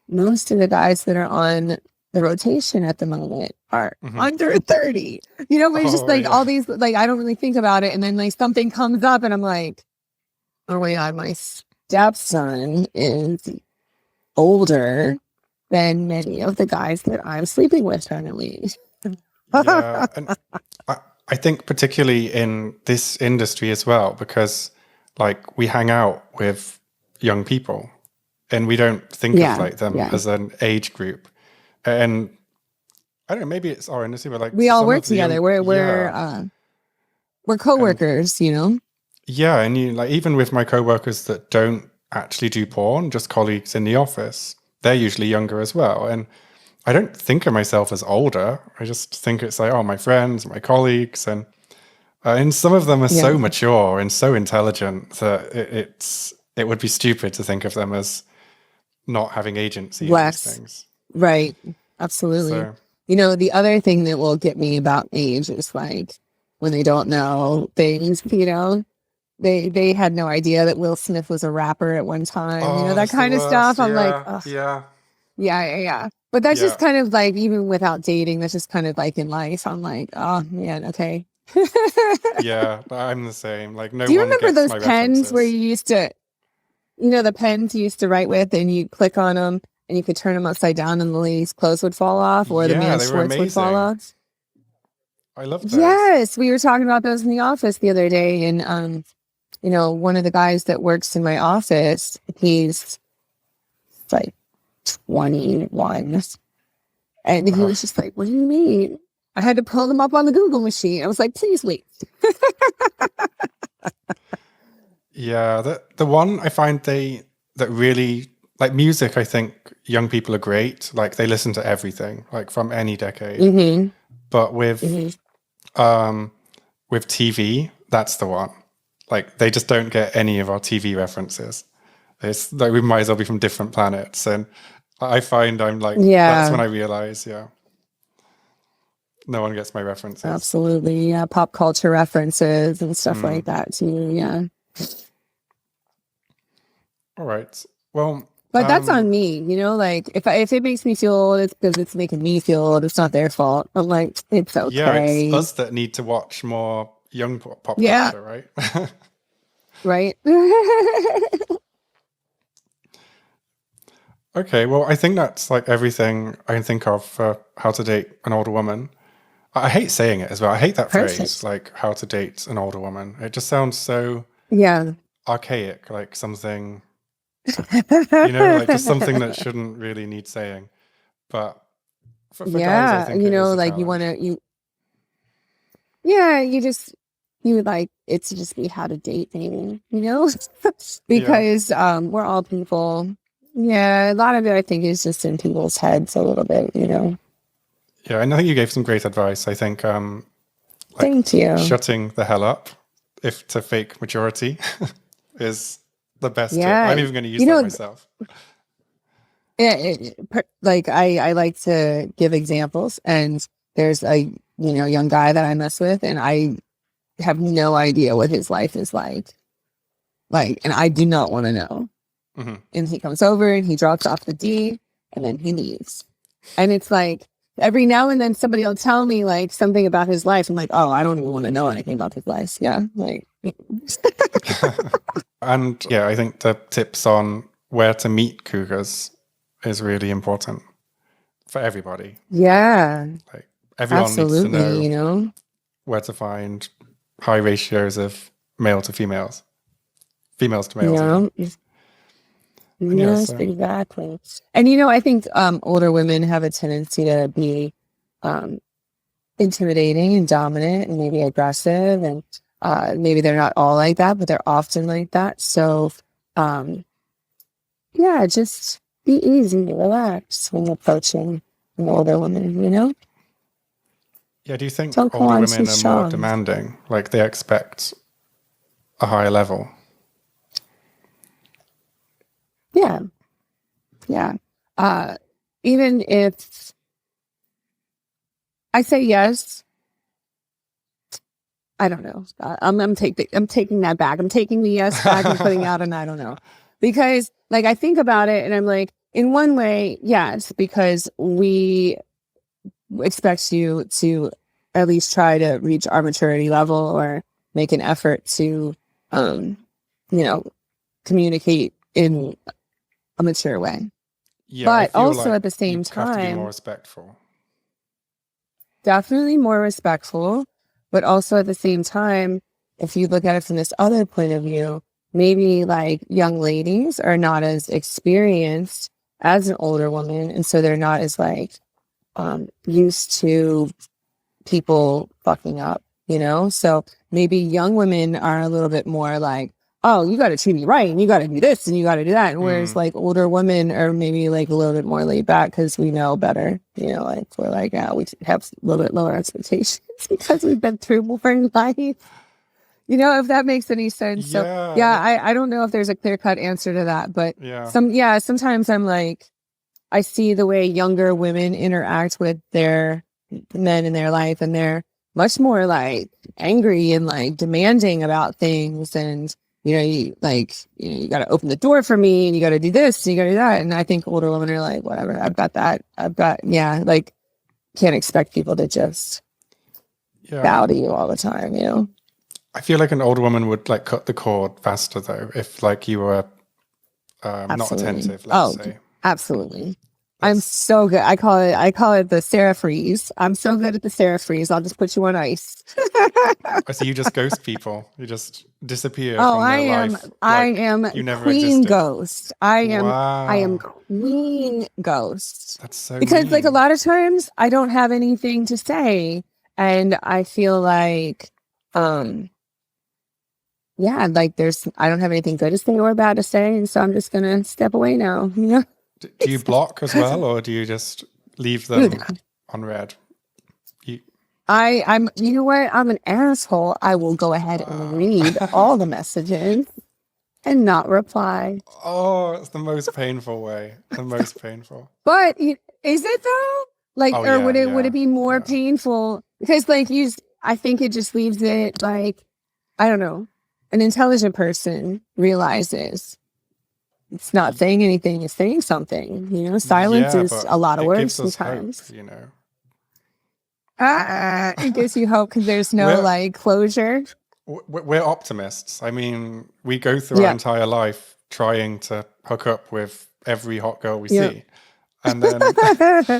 most of the guys that are on the rotation at the moment are Hmm. under 30. You know, but it's just Oh like yeah, all these, like, I don't really think about it. And then like something comes up and I'm like, oh my God, my stepson is older than many of the guys that I'm sleeping with currently. yeah, and I, I think particularly in this industry as well, because like we hang out with young people, and we don't think of Yeah, like them yeah. as an age group. And I don't know, maybe it's our industry, but like We all some work of the together. young, We're and coworkers, you know? yeah, and you like even with my coworkers that don't actually do porn, just colleagues in the office, they're usually younger as well. And I don't think of myself as older. I just think it's like, oh, my friends, my colleagues, and some of them are Yeah. so mature and so intelligent that it would be stupid to think of them as not having agency in these Less. things. Right. Absolutely. So, You know, the other thing that will get me about age is like when they don't know things, you know, they had no idea that Will Smith was a rapper at one time, you know, oh, that that's the kind of worst. stuff. I'm like, Yeah, oh, yeah, yeah, yeah, yeah. But that's just yeah, kind of like, even without dating, that's just kind of like in life. I'm like, oh man, okay. yeah. I'm the same. Like, no Do you one remember gets those my pens where references. you used to, you know, the pens you used to write with and you click on them and you could turn them upside down and the lady's clothes would fall off or the Yeah, man's they were shorts would fall amazing. off? I loved those. Yes, we were talking about those in the office the other day, and you know, one of the guys that works in my office, he's like 21, and he Oh, was just like, "What do you mean?" I had to pull them up on the Google machine. I was like, please wait. Yeah, the one I find that really like music, I think young people are great. Like they listen to everything, like from any decade. Mm-hmm. But Mm-hmm. with TV, that's the one. Like they just don't get any of our TV references. It's like we might as well be from different planets. And I find I'm like, that's when Yeah, I realize, yeah, no one gets my references. absolutely. Yeah, pop culture references and stuff Mm. like that too. Yeah. All right. Well, But that's on me, like if it makes me feel old, it's because it's making me feel old. It's not their fault. I'm like, it's yeah, it's okay. us that need to watch more young pop Yeah, culture, right? right. Okay, well, I think that's like everything I can think of for how to date an older woman. I hate saying it as well. I hate that phrase, Perfect. like how to date an older woman. It just sounds so Yeah. archaic, like something, like just something that shouldn't really need saying. But for guys, I Yeah, think it is a like you want challenge. to yeah, you would like it to just be how to date maybe, Yeah. because we're all people. Yeah, a lot of it I think is just in people's heads a little bit. Yeah, and I think you gave some great advice. I think like Thank you. shutting the hell up if to fake maturity is the best tip. Yeah, I'm even going to use that myself. like I like to give examples, and there's a young guy that I mess with, and I have no idea what his life is like, and I do not want to know. Hmm. And he comes over and he drops off the D, and then he leaves. And it's like every now and then somebody will tell me like something about his life. I'm like, oh, I don't even want to know anything about his life. Yeah, like. And yeah, I think the tips on where to meet cougars is really important for everybody. Yeah, Like everyone needs to absolutely. know where to find high ratios of male to females, females to males even. Yeah. And yeah, Yes, so exactly. And I think older women have a tendency to be um, intimidating and dominant and maybe aggressive, and maybe they're not all like that, but they're often like that. So, um, yeah, just be easy, relax when approaching an older woman. yeah, do you think Don't go older on too women are more strong. demanding? Like they expect a higher level? Yeah, yeah. Even if I say yes, I don't know. I'm taking that back. I'm taking the yes back and putting out an I don't know, because like I think about it and I'm like, in one way, yes, because we expect you to at least try to reach our maturity level or make an effort to, um, you know, communicate in a mature way. Yeah, I But feel also like at the you same have to be more time, respectful. definitely more respectful, but also at the same time, if you look at it from this other point of view, maybe like young ladies are not as experienced as an older woman, and so they're not as like used to people fucking up. So maybe young women are a little bit more like, oh, you got to treat me right, and you got to do this, and you got to do that. And whereas Mm, like older women are maybe like a little bit more laid back because we know better. Like we're like, yeah, we have a little bit lower expectations because we've been through more in life. If that makes any sense. So yeah, yeah, I don't know if there's a clear cut answer to that, but yeah. sometimes I'm like, I see the way younger women interact with their men in their life, and they're much more like angry and like demanding about things. And, you got to open the door for me, and you got to do this and you got to do that. And I think older women are like, whatever, I've got that. Yeah, like can't expect people to just Yeah, bow to you all the time. I feel like an older woman would like cut the cord faster though if like you were not Absolutely. attentive, let's Oh, say. absolutely. I'm so good. I call it the Sarah freeze. I'm so good at the Sarah freeze. I'll just put you on ice. So you just ghost people. You just disappear Oh, from their life. I am you never queen existed. ghost. I am Wow. queen ghost. That's so Because like a mean. lot of times I don't have anything to say, and I feel like yeah, like I don't have anything good to say or bad to say, and so I'm just gonna step away now. You know? Do you block as well, or do you just leave them on red? I'm you know what? I'm an asshole. I will go ahead and read all the messages and not reply. Oh, it's the most painful way. The most painful. But is it though? Like, Oh, or yeah, would it be more painful? Because like I think it just leaves it like, I don't know, an intelligent person realizes it's not saying anything, it's saying something. You know, silence is a lot of words sometimes. Hope, you know. It gives you hope because there's no like closure. We're optimists. I mean, we go through our entire life trying to hook up with every hot girl we see. And then,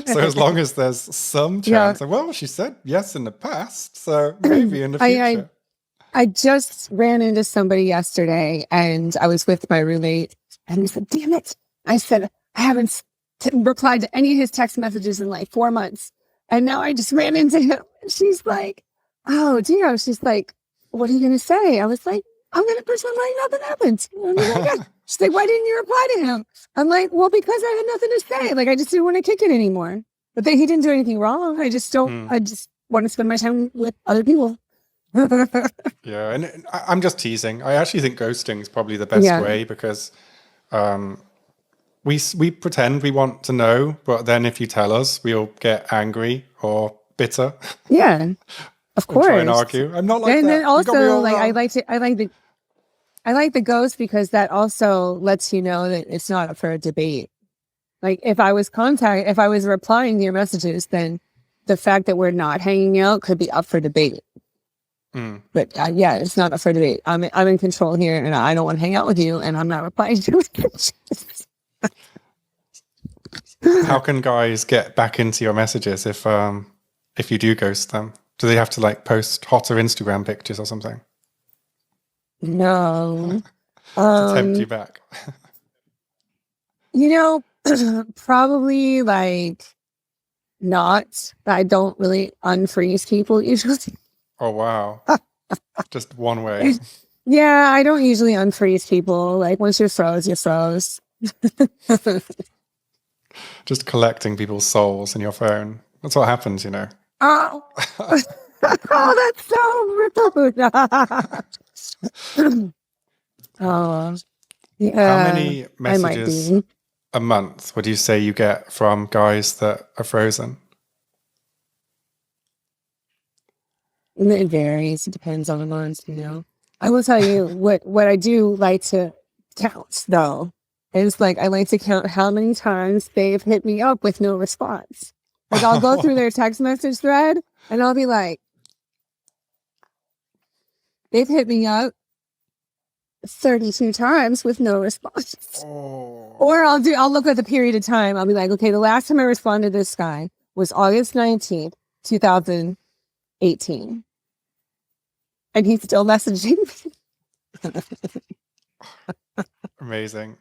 so as long as there's some chance, well, she said yes in the past, so maybe in the future. I just ran into somebody yesterday and I was with my roommate and he said, damn it. I said, I haven't replied to any of his text messages in like 4 months. And now I just ran into him. And she's like, oh, dear. She's like, what are you going to say? I was like, I'm going to pretend like nothing happened. She's like, why didn't you reply to him? I'm like, well, because I had nothing to say. Like, I just didn't want to kick it anymore. But he didn't do anything wrong. I just I just want to spend my time with other people. Yeah, and I'm just teasing. I actually think ghosting is probably the best way because we pretend we want to know, but then if you tell us, we'll get angry or bitter. Yeah, of course. Try and argue. I'm not like and that. And then also, like I like the ghost because that also lets you know that it's not up for a debate. Like if I was replying to your messages, then the fact that we're not hanging out could be up for debate. But yeah, it's not up for debate. I'm in control here, and I don't want to hang out with you, and I'm not replying to messages. How can guys get back into your messages if you do ghost them? Do they have to like post hotter Instagram pictures or something? No. To tempt you back. You know, probably like not. I don't really unfreeze people usually. Oh, wow. Just one way. Yeah, I don't usually unfreeze people. Like once you're froze, you're froze. Just collecting people's souls in your phone. That's what happens, you know. Oh, oh, that's so rude. Oh, yeah. How many messages a month would you say you get from guys that are frozen? It varies. It depends on the month, you know. I will tell you what I do like to count, though. Is like I like to count how many times they've hit me up with no response. Like I'll go through their text message thread and I'll be like, they've hit me up 32 times with no response. Oh. Or I'll look at the period of time. I'll be like, okay, the last time I responded to this guy was August 19th, 2018. And he's still messaging me. Amazing.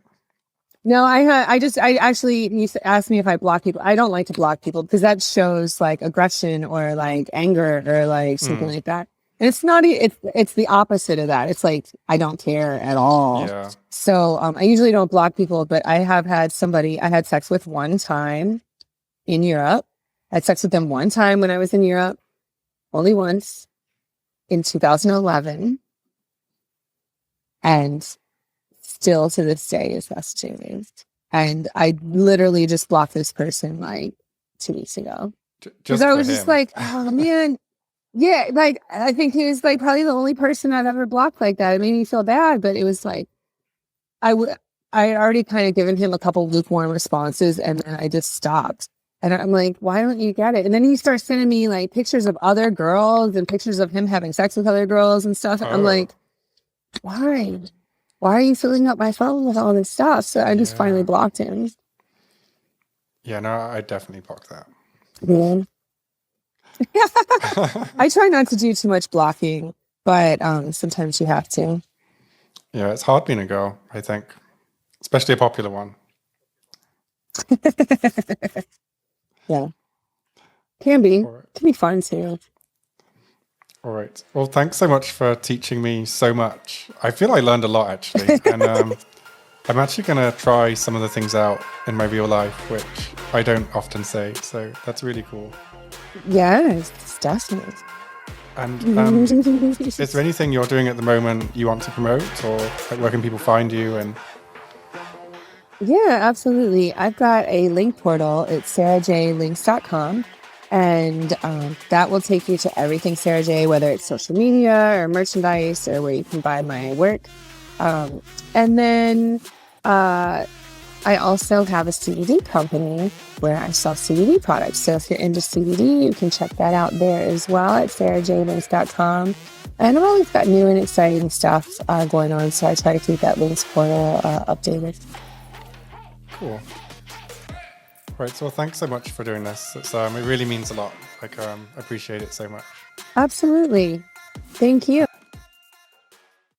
No, I actually used to ask me if I block people. I don't like to block people because that shows like aggression or like anger or like something like that. And it's not, it's the opposite of that. It's like, I don't care at all. Yeah. So I usually don't block people, but I have had somebody I had sex with one time in Europe. I had sex with them one time when I was in Europe, only once in 2011. And still to this day is messaging. And I literally just blocked this person like 2 weeks ago. Because I was just like, oh man. Yeah, like I think he was like probably the only person I've ever blocked like that. It made me feel bad, but it was like I had already kind of given him a couple lukewarm responses and then I just stopped. And I'm like, why don't you get it? And then he starts sending me like pictures of other girls and pictures of him having sex with other girls and stuff. And I'm like, why? Why are you filling up my phone with all this stuff? So I just finally blocked him. Yeah, no, I definitely block that. Yeah. I try not to do too much blocking, but sometimes you have to. Yeah, it's hard being a girl, I think, especially a popular one. Yeah. Can be. All right. Can be fun too. All right. Well, thanks so much for teaching me so much. I feel I learned a lot actually, and I'm actually going to try some of the things out in my real life, which I don't often say. So that's really cool. Yes, definitely. And is there anything you're doing at the moment you want to promote, or like, where can people find you? And Yeah, absolutely. I've got a link portal. It's sarajlinks.com. And that will take you to everything Sara Jay, whether it's social media or merchandise or where you can buy my work. And then I also have a CBD company where I sell CBD products. So if you're into CBD, you can check that out there as well at sarajlinks.com. And I've always got new and exciting stuff going on. So I try to keep that links portal updated. cool. Right. So thanks so much for doing this. It really means a lot. Like, I appreciate it so much. Absolutely. Thank you.